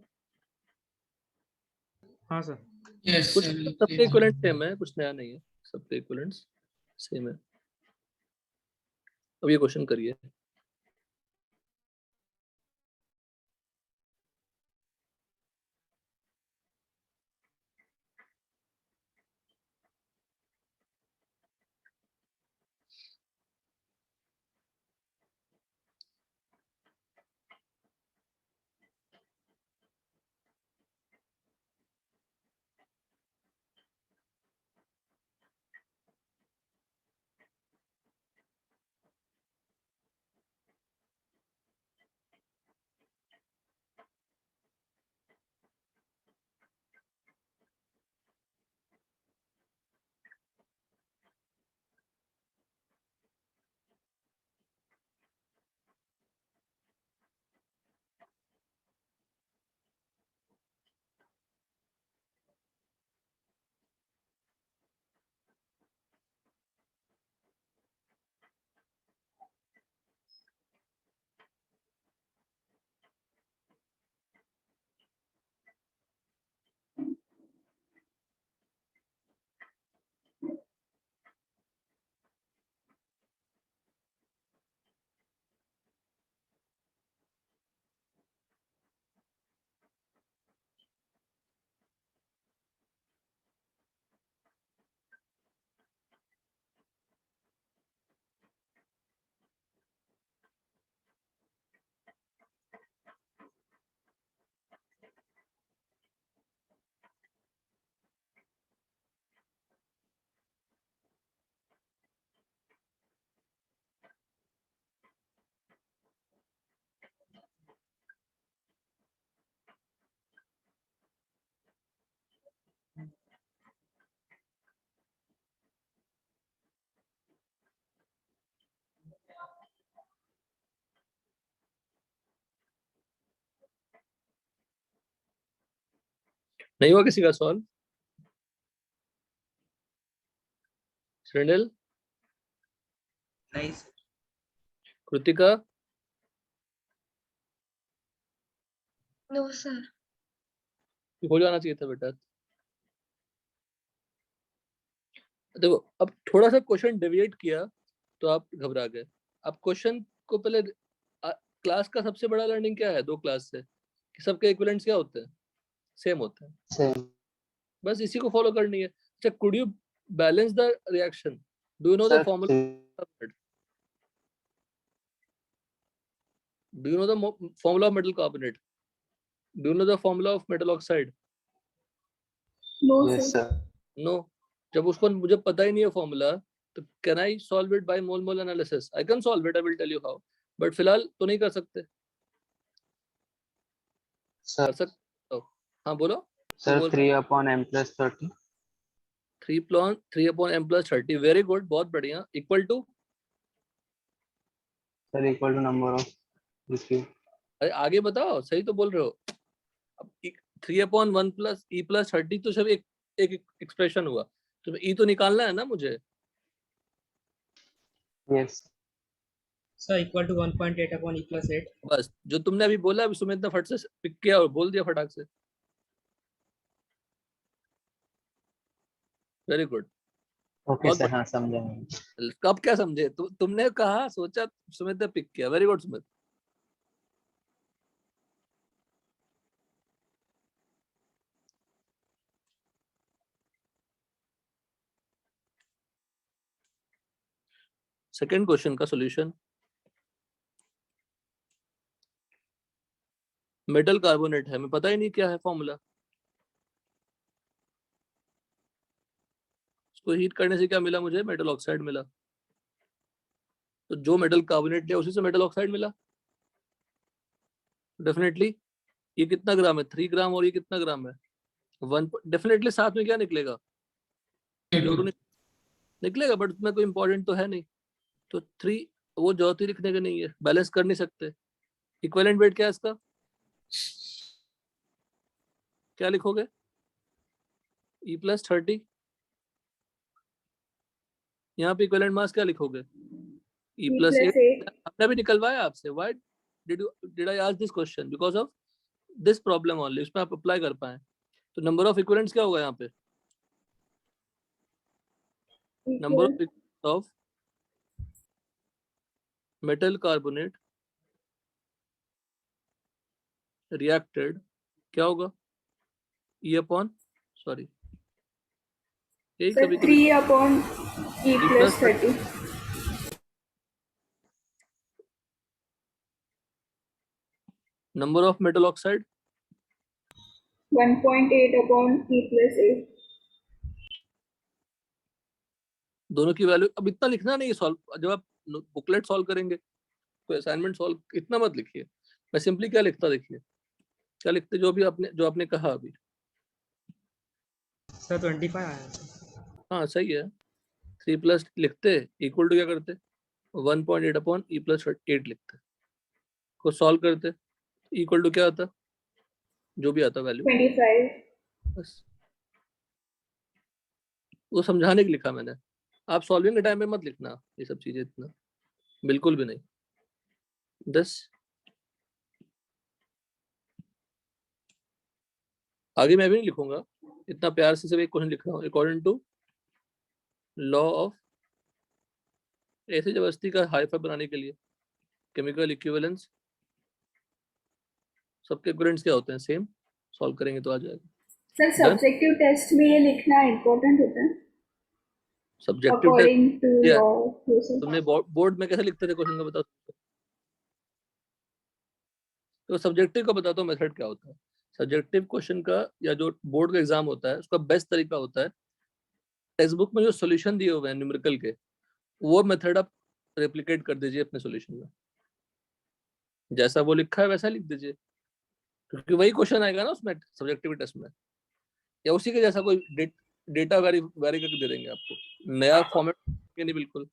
हाँ सर। Yes, कुछ sir. सबके इक्विवेलेंट सेम है, कुछ नया नहीं है, सबके इक्विवेलेंट्स सेम है। अब ये क्वेश्चन करिए। नहीं हुआ किसी का सॉल्व? श्रेणिल, नहीं सर। Kritika, no sir. हो जाना चाहिए था बेटा। देखो अब थोड़ा सा क्वेश्चन डेविएट किया तो आप घबरा गए। अब क्वेश्चन को पहले क्लास का सबसे बड़ा लर्निंग क्या है 2 क्लास से कि सबके इक्विवेलेंट्स क्या होते हैं? सेम होते हैं। Same. बस इसी को फॉलो करनी है। अच्छा, could you balance the reaction? Do you know the Sir, formula? Do you know the formula of metal carbonate? Do you know the formula of metal oxide? No, yes, sir. sir. No. जब उसको मुझे पता ही नहीं है formula तो can I solve it by mole mole analysis? I can solve it, I will tell you how, but फिलहाल तो नहीं कर सकते। Sir, कर सकते हो? हाँ बोलो। sir, बोल 3 upon m plus 30. 3 upon m plus 30, very good, बहुत बढ़िया। Equal to, Sir, equal to number of received. अरे आगे बताओ, सही तो बोल रहे हो। अब 3 upon 1 plus e plus 30 तो सब एक एक्सप्रेशन हुआ, तो e तो निकालना है ना मुझे। Yes. Sir equal to 1.8 upon E plus 8। बस जो तुमने अभी बोला, अभी सुमित ने फट से पिक किया और बोल दिया फटाक से। Very good. Okay, sir. हाँ समझा मैं। कब क्या समझे? तुमने कहा, सोचा, सुमित ने पिक किया। Very good Sumit. Second question का सॉल्यूशन, मेटल कार्बोनेट है, हमें पता ही नहीं क्या है फॉर्मूला। उसको हीट करने से क्या मिला मुझे? मेटल ऑक्साइड मिला। तो जो मेटल कार्बोनेट लिया उसी से मेटल ऑक्साइड मिला डेफिनेटली। ये कितना ग्राम है? 3 ग्राम। और ये कितना ग्राम है? 1। डेफिनेटली साथ में क्या निकलेगा? CO2 निकलेगा, बट उतना कोई इंपॉर्टेंट तो है नहीं। तो 3 वो जरूरत ही लिखने का नहीं है, बैलेंस कर नहीं सकते। इक्विवेलेंट वेट क्या है इसका? क्या लिखोगे? E plus 30। यहाँ पे इक्विवेलेंट मास क्या लिखोगे? E E plus plus 8। 8. हमने भी निकलवाया आपसे। Why did I ask this question? Because of this problem only। इसमें आप अप्लाई कर पाए। तो नंबर ऑफ इक्विवेलेंट्स क्या होगा यहाँ पे? Number Equal. Of metal carbonate reacted क्या होगा? E upon, सॉरी, यही Sir, कभी कभी 3 upon E E plus plus 30. Number of metal oxide 1.8 upon E plus 8. दोनों की वैल्यू। अब इतना लिखना नहीं है सॉल्व, जब आप बुकलेट सॉल्व करेंगे, कोई असाइनमेंट सॉल्व, इतना मत लिखिए। मैं सिंपली क्या लिखता, देखिए क्या लिखते, जो आपने कहा अभी। सर 25 आया सर। हाँ सही है। 3 प्लस लिखते, इक्वल टू क्या करते? 1.8 अपॉन E plus 8 लिखते, को सॉल्व करते, इक्वल टू क्या आता? जो भी आता वैल्यू। 25. बस वो समझाने के लिखा मैंने। आप सॉल्विंग के टाइम में मत लिखना ये सब चीजें, इतना बिल्कुल भी नहीं। 10 आगे मैं भी नहीं लिखूंगा, इतना प्यार से सिर्फ एक क्वेश्चन लिख रहा हूँ। अकॉर्डिंग टू लॉ ऑफ, ऐसे जबरदस्ती का हाइफाई बनाने के लिए, केमिकल इक्विवेलेंस, सबके इक्विवेलेंट्स क्या होते हैं? सेम। सॉल्व करेंगे तो आ जाएगा। सर सब्जेक्टिव टेस्ट में ये लिखना इम्पोर्टेंट होता है सब्जेक्टिव टेस्ट अकॉर्डिंग टू क्या? लॉ। तुमने बोर्ड में कैसे लिखते थे क्वेश्चन का बताओ? तो सब्जेक्टिव का बताता हूँ मेथड क्या होता है। सब्जेक्टिव क्वेश्चन का या जो बोर्ड का एग्जाम होता है, उसका बेस्ट तरीका होता है, टेक्स्ट बुक में जो सॉल्यूशन दिए हुए हैं न्यूमेरिकल के, वो मेथड आप रेप्लिकेट कर दीजिए अपने सॉल्यूशन में। जैसा वो लिखा है वैसा लिख दीजिए, क्योंकि वही क्वेश्चन आएगा ना उसमें सब्जेक्टिव टेस्ट में, या उसी के जैसा कोई डेटा वेरी करके दे देंगे आपको, नया फॉर्मेट नहीं बिल्कुल।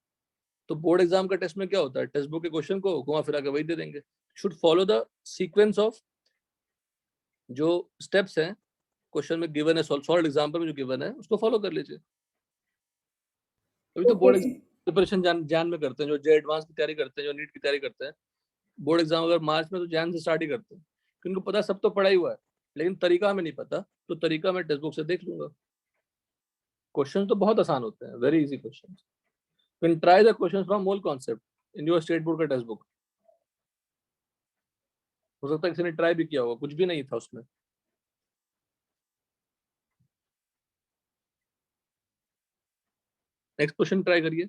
तो बोर्ड एग्जाम का टेस्ट में क्या होता है? टेक्स्ट बुक के क्वेश्चन को घुमा फिरा के वही दे देंगे। Should follow the sequence of जो स्टेप्स हैं क्वेश्चन में गिवन है, सॉल्व एग्जांपल में जो गिवन है उसको फॉलो कर लीजिए। अभी तो बोर्ड प्रिपरेशन जान में करते हैं, जो जे एडवांस की तैयारी करते हैं, जो नीट की तैयारी करते हैं, बोर्ड एग्जाम अगर मार्च में तो जान से स्टार्ट ही करते हैं, क्योंकि उनको पता सब तो पढ़ा ही हुआ है, लेकिन तरीका हमें नहीं पता, तो तरीका मैं टेक्स्ट बुक से देख लूंगा। क्वेश्चन तो बहुत आसान होते हैं, very easy question. Can try the question from mole concept in your state board का टेक्स्ट बुक। हो सकता है किसी ने ट्राई भी किया होगा, कुछ भी नहीं था उसमें। नेक्स्ट क्वेश्चन ट्राई करिए।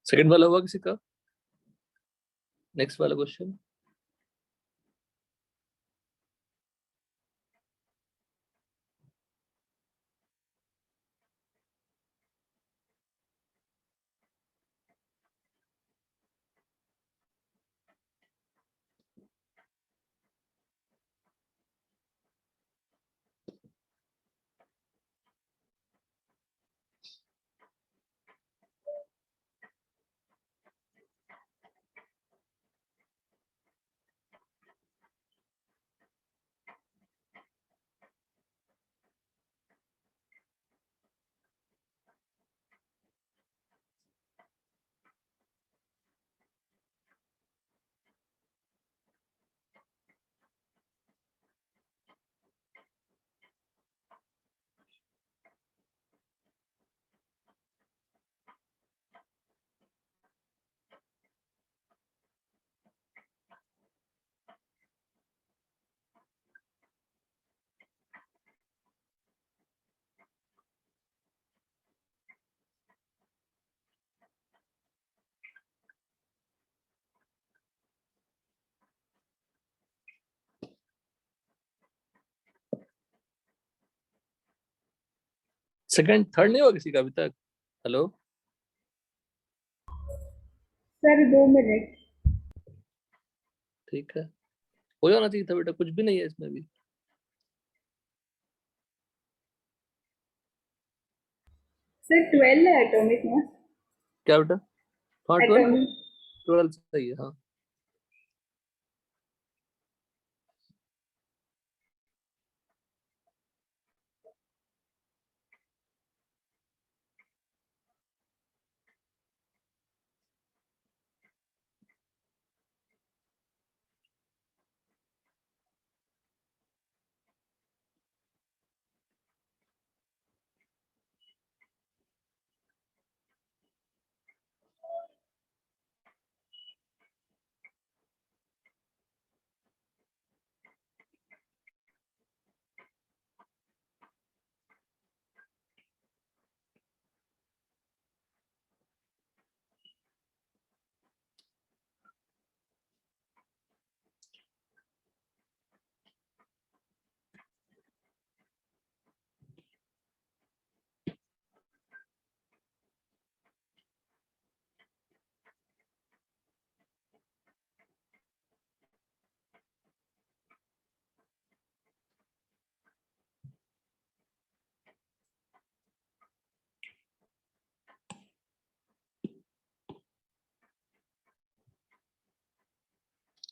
सेकंड वाला हुआ किसी का? नेक्स्ट वाला क्वेश्चन। सेकंड थर्ड नहीं हुआ किसी का अभी तक? Hello sir 2 minute. ठीक है, हो जाना चाहिए था बेटा, कुछ भी नहीं है इसमें भी। सर 12 है एटॉमिक मास। क्या बेटा? हाँ 12 एटॉमिक 12 सही है। हाँ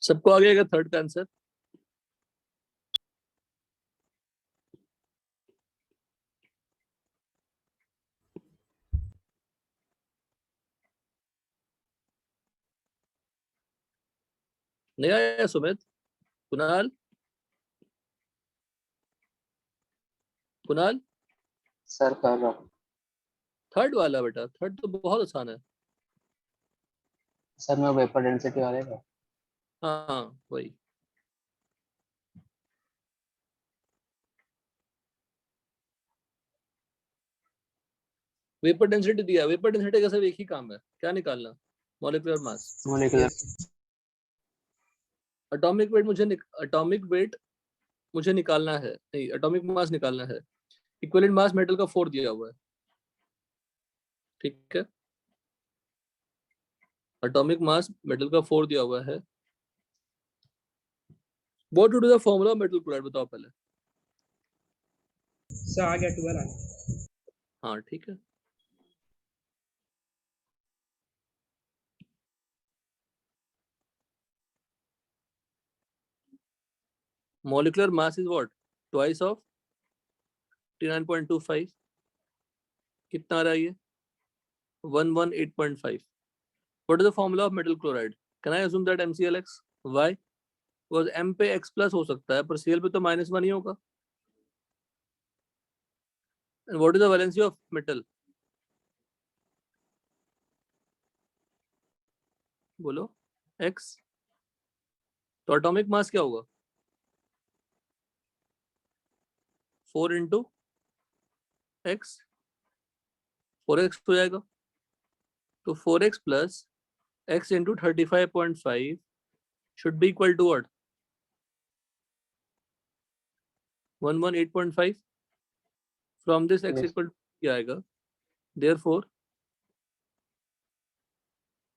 सबको आ गया थर्ड का आंसर? नहीं आया सुमित? कुणाल? कुणाल सर कर रहा हूँ। थर्ड वाला बेटा, थर्ड तो बहुत आसान है। सर मैं वेपर डेंसिटी वाले का। हाँ वही। वेपर डेंसिटी दिया, वेपर डेंसिटी का सिर्फ एक ही काम है, क्या निकालना? Molecular mass. Molecular atomic weight मुझे निकालना है, नहीं एटॉमिक मास निकालना है। इक्विवेलेंट मास मेटल का 4 दिया हुआ है, ठीक है। एटॉमिक मास मेटल का 4 दिया हुआ है। What would be the formula of metal chloride, बताओ पहले। सर आ गया 12 आ गया। हाँ ठीक है। Molecular mass is what? Twice of 39.25। कितना आ रहा है ये? 118.5। What is the formula of metal chloride? Can I assume that MClX? Why? Because M पे X plus हो सकता है, पर Cl पे तो -1 ही होगा। And what is the valency of metal? बोलो। X। तो एटॉमिक मास क्या होगा? 4 into X। 4x हो जाएगा। तो 4x plus X into 35.5 should be equal to what? 118.5। From this X Yes. equal to क्या आएगा? Therefore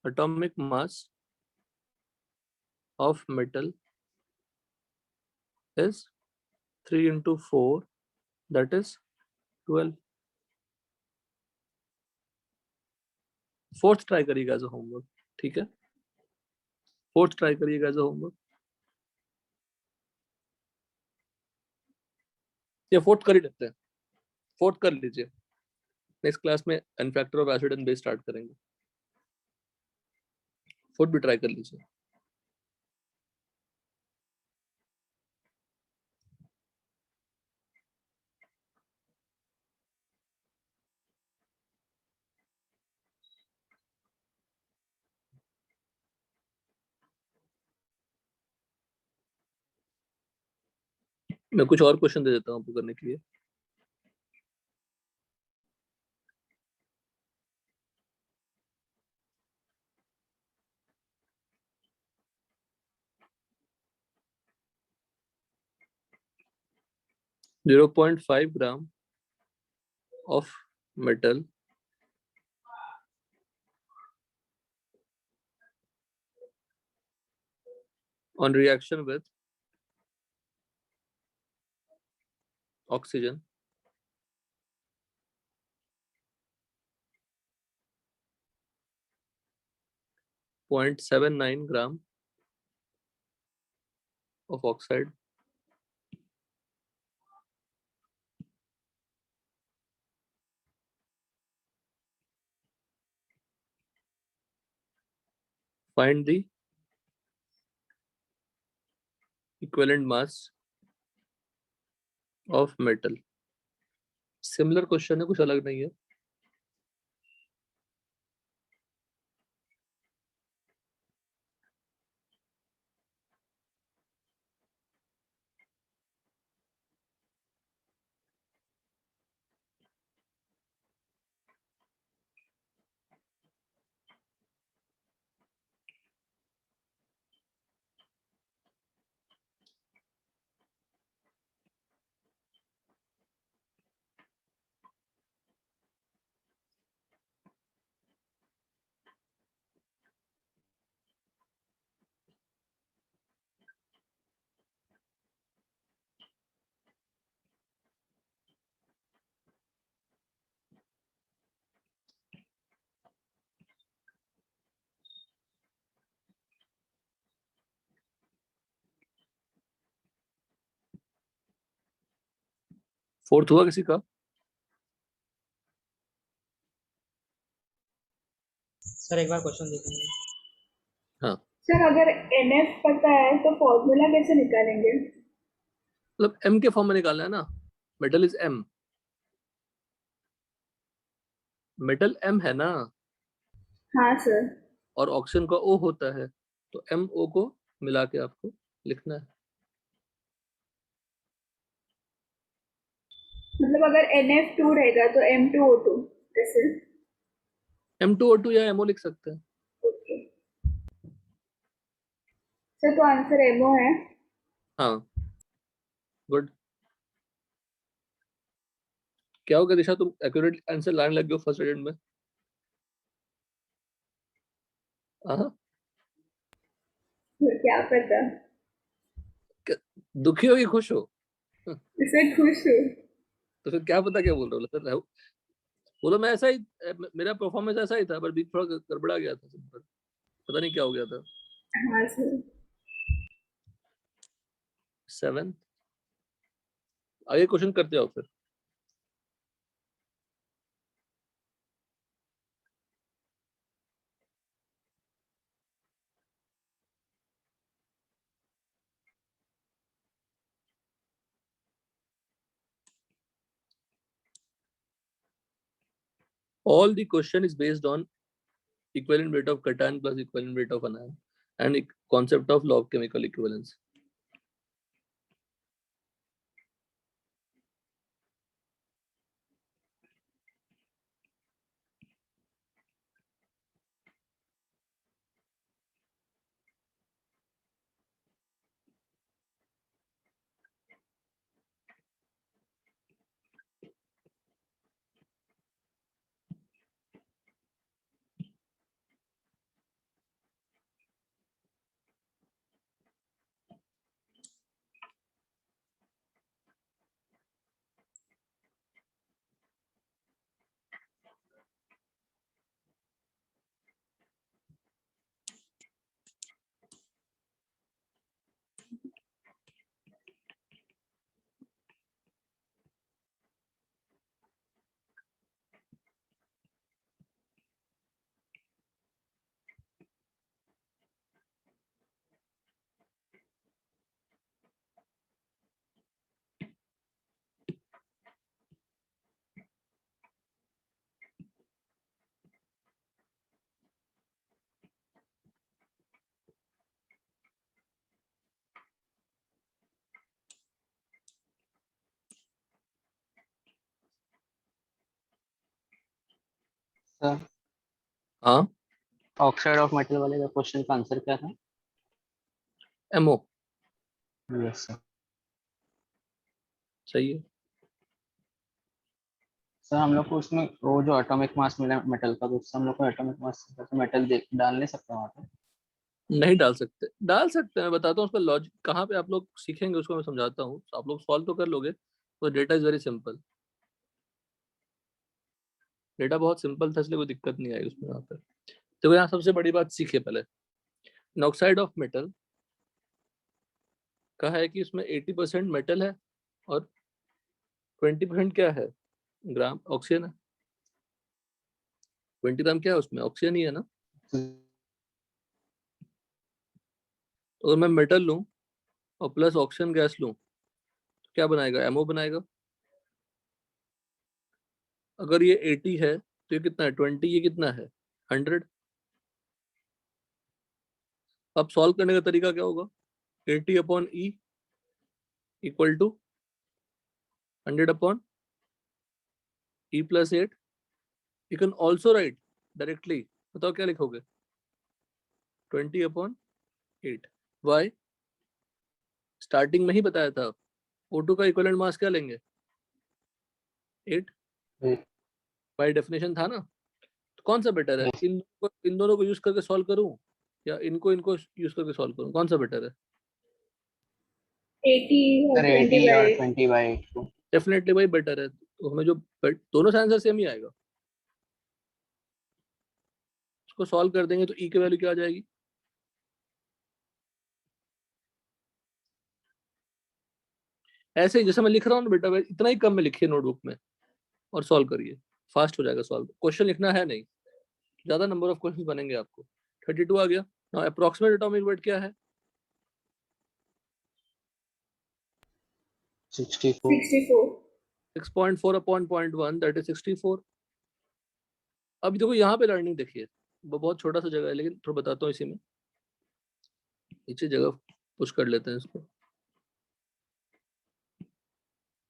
atomic mass of metal is 3 into 4, that is 12। Fourth try करिएगा as a homework, ठीक है। Fourth try करिएगा as a homework, या fourth कर ही लेते हैं। फोर्थ कर लीजिए, नेक्स्ट क्लास में N factor of acid and base start करेंगे। फोर्थ भी ट्राई कर लीजिए। मैं कुछ और क्वेश्चन दे देता हूँ आपको करने के लिए। Zero 0.5 gram of metal on reaction with oxygen 0.79 gram of oxide find the equivalent mass of metal। Similar question है, कुछ अलग नहीं है। 4th हुआ किसी का? सर एक बार क्वेश्चन देखेंगे। हाँ, सर अगर NF पता है तो फॉर्मूला कैसे निकालेंगे? मतलब M के फॉर्म में निकालना है ना, metal is M, metal M है ना, हाँ सर। और ऑक्सीजन का O होता है, तो MO को मिला के आपको लिखना है। मतलब अगर NF2 रहेगा तो M2O2 कैसे? M2O2 या MO लिख सकते हैं। ओके सर, तो आंसर MO है। हाँ, गुड। क्या होगा दिशा, तुम एक्यूरेट आंसर लाने लग गए हो फर्स्ट अटेम्प्ट में। हाँ, क्या पता, दुखी हो कि खुश हो? इसमें खुश हूँ। तो फिर क्या पता क्या बोल रहे हो, सर बोलो मैं ऐसा ही, मेरा परफॉर्मेंस ऐसा ही था, पर बीच थोड़ा गड़बड़ा गया था, सिंपल पता नहीं क्या हो गया था। हाँ सर। 7 आगे क्वेश्चन करते हो फिर। All the question is based on equivalent weight of cation plus equivalent weight of anion and concept of law of chemical equivalence. Sir हाँ, ऑक्साइड ऑफ मेटल वाले का क्वेश्चन का आंसर क्या था? MO yes sir. सही है। Sir हम लोग को उसमें वो जो एटॉमिक मास मिला मेटल का, तो उससे हम लोग को एटॉमिक मास मेटल डाल नहीं सकते वहाँ पे? नहीं डाल सकते, डाल सकते हैं, मैं बताता हूँ उसका लॉजिक कहाँ पे आप लोग सीखेंगे, उसको मैं समझाता हूँ, आप लोग सॉल्व तो कर लोगे। तो data is very simple, data बहुत सिंपल था, इसलिए कोई दिक्कत नहीं आई उसमें यहाँ पर। तो यहाँ सबसे बड़ी बात सीखिए पहले, ऑक्साइड ऑफ मेटल का है कि इसमें 80% मेटल है और 20% क्या है, ग्राम ऑक्सीजन है। 20 ग्राम क्या है उसमें, ऑक्सीजन ही है ना। तो अगर मैं मेटल लूं और प्लस ऑक्सीजन गैस लूं तो क्या बनाएगा, एमओ बनाएगा। अगर ये 80 है तो ये कितना है, 20, ये कितना है, 100। अब सॉल्व करने का तरीका क्या होगा, 80/E equal to 100/E + 8। You can also write directly, बताओ क्या लिखोगे, 20/8। वाई, स्टार्टिंग में ही बताया था O2 का इक्विवेलेंट मास क्या लेंगे, 8 बाय डेफिनेशन था ना। तो कौन सा बेटर है, इन दोनों को यूज करके सॉल्व करूं या इनको इनको यूज करके सॉल्व करूं, कौन सा बेटर है? 80 और सर 20 80 और बाई 20/8 को। डेफिनेटली भाई बेटर है, तो हमें जो दोनों से आंसर सेम ही आएगा, उसको सॉल्व कर देंगे तो ई की वैल्यू क्या आ जाएगी, ऐसे ही जैसे मैं लिख रहा हूँ ना बेटा, इतना ही कम में लिखिए नोटबुक में और सॉल्व करिए, फास्ट हो जाएगा सॉल्व। क्वेश्चन लिखना है नहीं, ज्यादा नंबर ऑफ क्वेश्चन बनेंगे आपको। 32 आ गया। नाउ अप्रोक्सीमेट एटॉमिक वेट क्या है? 64 64. 6.4 अपॉन 0.1 दैट इज 64। अब देखो यहाँ पे लर्निंग देखिए, वो बहुत छोटा सा जगह है लेकिन थोड़ा बताता हूँ इसी में। नीचे जगह पुश कर लेते हैं इसको।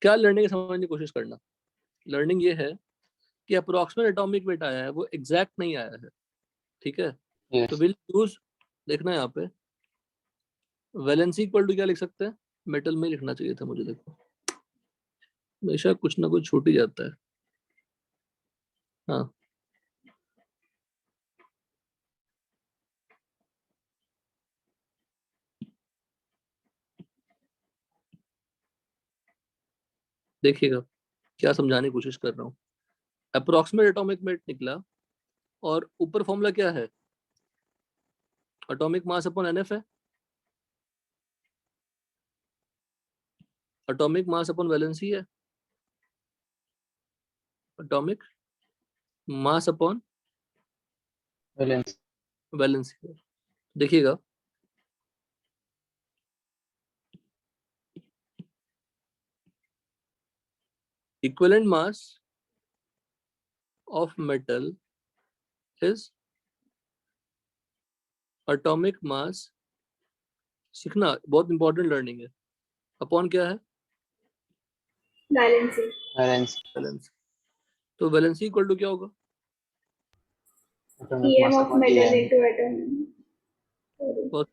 क्या लर्निंग समझने की कोशिश करना। लर्निंग ये है कि अप्रोक्सीमेट एटॉमिक वेट आया है, वो एग्जैक्ट नहीं आया है, ठीक है? yes तो विल यूज, देखना है यहाँ पे वैलेंसी इक्वल टू क्या लिख सकते हैं, मेटल में लिखना चाहिए था मुझे, देखो हमेशा कुछ ना कुछ छूट ही जाता है। हाँ, देखिएगा क्या समझाने की कोशिश कर रहा हूँ। अप्रोक्सीमेट एटॉमिक वेट निकला और ऊपर फॉर्मूला क्या है, एटॉमिक मास अपॉन एनएफ है, एटॉमिक मास अपॉन वैलेंसी है, atomic mass upon valence valency है। देखिएगा equivalent mass of metal is atomic mass, सीखना बहुत इंपॉर्टेंट लर्निंग है, अपॉन क्या है, Valency. Valence valency. तो वैलेंसी इक्वल टू क्या होगा, atomic EM mass of upon metal EM into atom. बहुत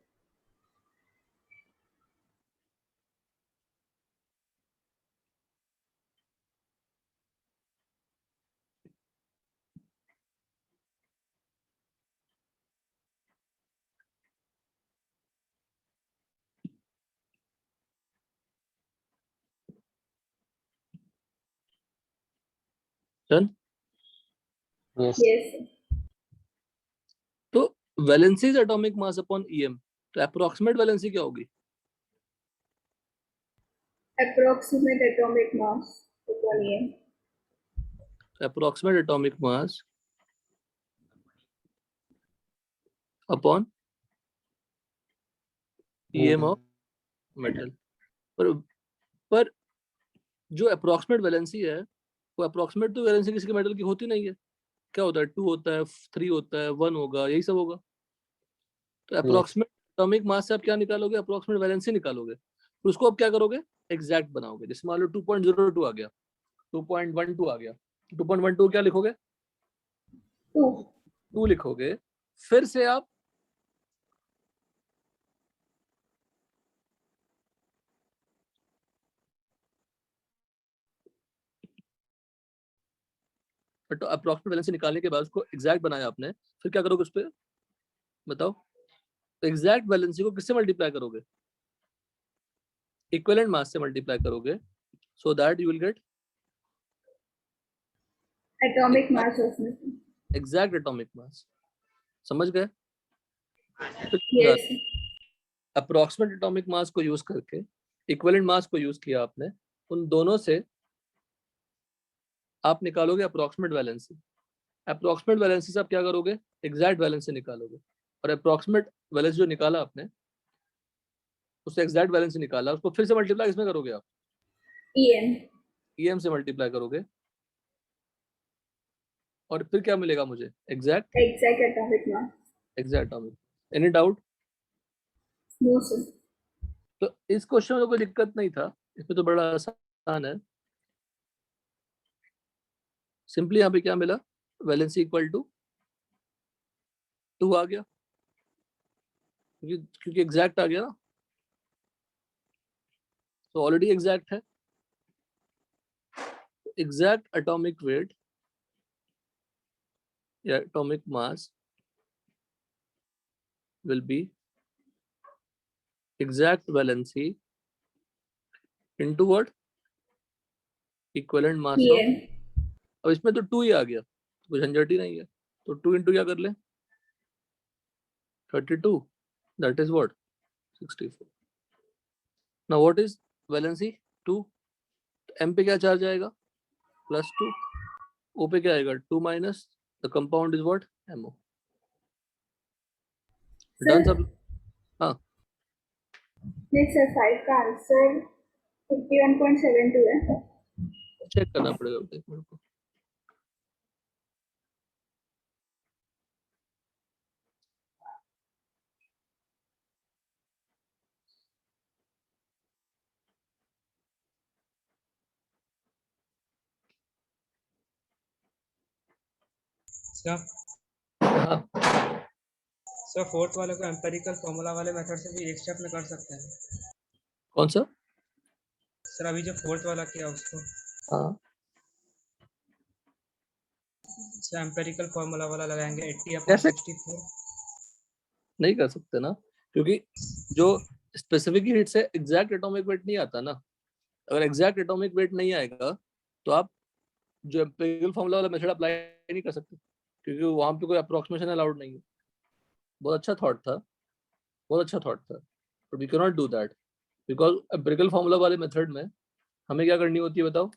डन। yes Yes. तो valency is atomic mass upon EM, तो अप्रोक्सीमेट वैलेंसी क्या होगी, Approximate atomic mass upon EM. Approximate atomic mass upon EM of metal. पर जो approximate valency है, वो approximate तो वैलेंसी किसी के मेटल की होती नहीं है। क्या होता है, 2 होता है, 3 होता है, 1 होगा, यही सब होगा। तो अप्रोक्सीमेट एटॉमिक मास से आप क्या निकालोगे, अप्रोक्सीमेट वैलेंसी निकालोगे, तो उसको आप क्या करोगे, एग्जैक्ट बनाओगे। जैसे मान लो 2.02 आ गया, 2.12 आ गया, 2.12 क्या लिखोगे, 2. 2 लिखोगे। फिर से आप तो अप्रोक्सीमेट वैलेंसी निकालने के बाद उसको एग्जैक्ट बनाया आपने, फिर क्या करोगे उस पर बताओ। एग्जैक्ट वैलेंसी को किससे मल्टीप्लाई करोगे, इक्विवेलेंट मास से मल्टीप्लाई करोगे, so that you will get Atomic mass of metal. Exact atomic mass. समझ गए? Yes. अप्रोक्सीमेट एटॉमिक मास को यूज करके इक्विवेलेंट मास को यूज किया आपने, उन दोनों से आप निकालोगे अप्रोक्सीमेट वैलेंसी। अप्रोक्सीमेट वैलेंसी से आप क्या करोगे, एग्जैक्ट वैलेंसी निकालोगे। और अप्रोक्सीमेट वैलेंसी जो निकाला आपने, उससे एग्जैक्ट वैलेंसी निकाला, उसको फिर से मल्टीप्लाई किसमें करोगे आप, EM. ईएम से मल्टीप्लाई करोगे, और फिर क्या मिलेगा मुझे, exact Exact atomic mass. Exact atomic. Any doubt? No, sir. तो इस क्वेश्चन में कोई दिक्कत नहीं था, इसमें तो बड़ा आसान है। सिंपली यहाँ पे क्या मिला, वैलेंसी इक्वल टू 2 आ गया, क्योंकि एग्जैक्ट आ गया ना, तो ऑलरेडी एग्जैक्ट है। एग्जैक्ट एटॉमिक वेट या atomic mass will be exact valency into what, equivalent mass of. EM. अब इसमें तो 2 ही आ गया, तो झंझट ही नहीं है, तो 2 इंटू क्या कर ले, 32, that is what, 64। Now what is valency, 2, m पे क्या चार्ज आएगा +2, o पे क्या आएगा 2 minus, the compound is what MO। Done सब? हाँ नहीं सर 5 का आंसर 51.72 है। चेक करना पड़ेगा एक मिनट को। सर हाँ सर फोर्थ वाले को एम्पेरिकल फॉर्मूला वाले मेथड से भी एक स्टेप में कर सकते हैं। कौन सा? सर अभी जो फोर्थ वाला किया उसको हाँ सर एम्पेरिकल फॉर्मूला वाला लगाएंगे 80 कैसे? 64। नहीं कर सकते ना, क्योंकि जो स्पेसिफिक हीट से एग्जैक्ट एटॉमिक वेट नहीं आता ना। अगर एग्जैक्ट एटॉमिक वेट नहीं आएगा तो आप जो एम्पिरिकल फॉर्मूला वाला मेथड अप्लाई नहीं कर सकते, क्योंकि वहां पे कोई अप्रोक्सीमेशन अलाउड नहीं है। बहुत अच्छा थॉट था, बहुत अच्छा थॉट था, but we can not do that because empirical formula वाले मेथड में हमें क्या करनी होती है बताओ?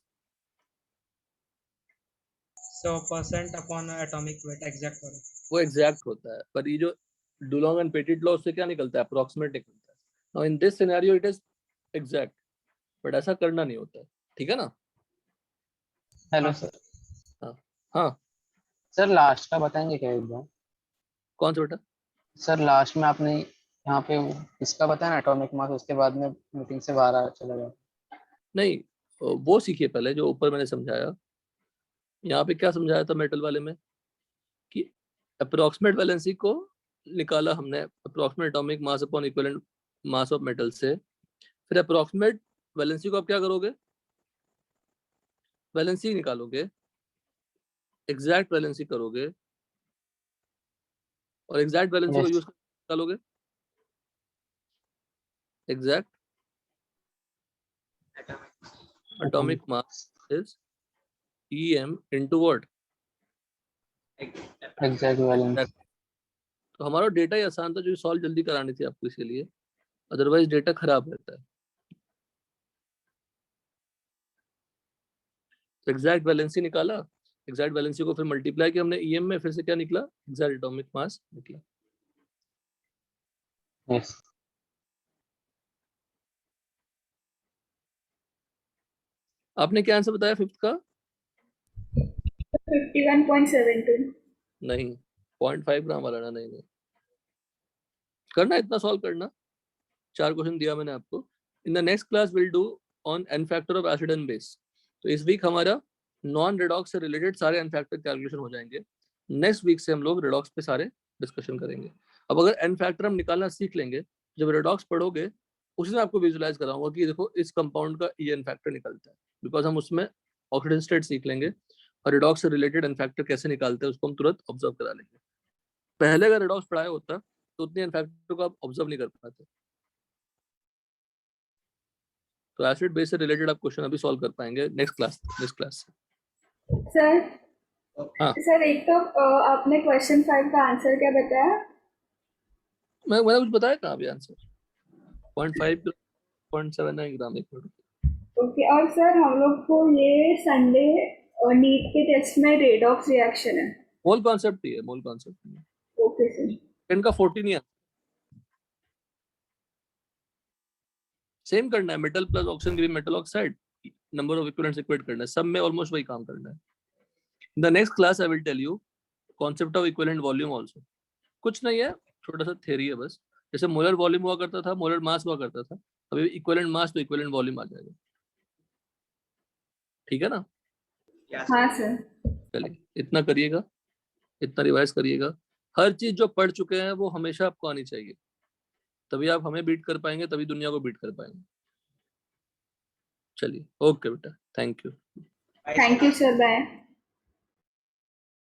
So percent upon atomic weight exact वाला। वो एग्जैक्ट होता है, पर ये जो डुलोंग एंड पेटिट लॉ उससे क्या निकलता है? अप्रोक्सीमेट निकलता है। Now in this scenario it is exact, but ऐसा करना नहीं होता है। ठीक है ना? हेलो हाँ सर। हाँ सर लास्ट का बताएंगे क्या एक बार? कौन सा बेटा? सर लास्ट में आपने यहाँ पे इसका बताया ना एटॉमिक मास, उसके बाद में मीटिंग से बाहर चला गया। नहीं वो सीखिए पहले जो ऊपर मैंने समझाया। यहाँ पे क्या समझाया था मेटल वाले में कि अप्रोक्सीमेट वैलेंसी को निकाला हमने approximate atomic mass upon equivalent mass of metal से। फिर अप्रोक्सीमेट वैलेंसी को आप क्या करोगे? वैलेंसी निकालोगे, एग्जैक्ट वैलेंसी करोगे, और एग्जैक्ट वैलेंसी को यस। यूज निकालोगे exact atomic mass is EM into what? Exact valence. तो हमारा डेटा ही आसान था, जो सॉल्व जल्दी करानी थी आपको इसीलिए, अदरवाइज डेटा खराब रहता है। तो एग्जैक्ट वैलेंसी निकाला, एग्जैक्ट वैलेंसी को फिर मल्टीप्लाई किया हमने EM में, फिर से क्या निकला? एग्जैक्ट एटॉमिक मास निकला। यस। आपने क्या आंसर बताया फिफ्थ का? 51.72। नहीं 0.5 ग्राम वाला ना, नहीं करना, इतना सॉल्व करना। 4 क्वेश्चन दिया मैंने आपको। इन the next class will do on an factor of acid and base. तो इस वीक हमारा नॉन रेडॉक्स से रिलेटेड सारे एन फैक्टर कैलकुलेशन हो जाएंगे। नेक्स्ट वीक से हम लोग रेडॉक्स पे सारे डिस्कशन करेंगे। अब अगर एन फैक्टर हम निकालना सीख लेंगे, जब रेडॉक्स पढ़ोगे उसी में आपको विजुलाइज कराऊंगा कि देखो इस कंपाउंड का ये एन फैक्टर निकलता है, बिकॉज हम उसमें ऑक्सीडेशन स्टेट सीख लेंगे और रेडॉक्स से रिलेटेड एन फैक्टर कैसे निकालते हैं उसको हम तुरंत ऑब्जर्व करा लेंगे। पहले अगर रेडॉक्स पढ़ाया होता तो उतने एन फैक्टर को आप ऑब्जर्व नहीं कर पाते। तो एसिड बेस से रिलेटेड आप क्वेश्चन अभी सॉल्व कर पाएंगे नेक्स्ट क्लास से। सर हाँ सर एक तो आपने क्वेश्चन 5 का आंसर क्या बताया? मैंने कुछ बताया कहाँ अभी आंसर? 0.5 0.79 ग्राम। एक मिनट। ओके, और सर हम लोग को ये संडे नीट के टेस्ट में रेडॉक्स रिएक्शन है। मोल कॉन्सेप्ट ही है, मोल कॉन्सेप्ट। Okay sir. इनका 14 ही है। सेम करना है, metal plus oxygen giving metal oxide, number of equivalents equate करना है, सब में ऑलमोस्ट वही काम करना है। In the next class I will tell you concept of equivalent volume also. कुछ नहीं है, छोटा सा थ्योरी है बस। जैसे मोलर वॉल्यूम हुआ करता था, मोलर मास हुआ करता था, अभी इक्विवेलेंट मास तो इक्विवेलेंट वॉल्यूम आ जाएगा। ठीक है ना? हाँ सर। चलिए इतना करिएगा, इतना रिवाइज करिएगा। हर चीज जो पढ़ चुके हैं वो हमेशा आपको आनी चाहिए, तभी आप हमें बीट कर पाएंगे, तभी दुनिया को बीट कर पाएंगे। चलिए ओके बेटा, thank you. Thank you sir, bye.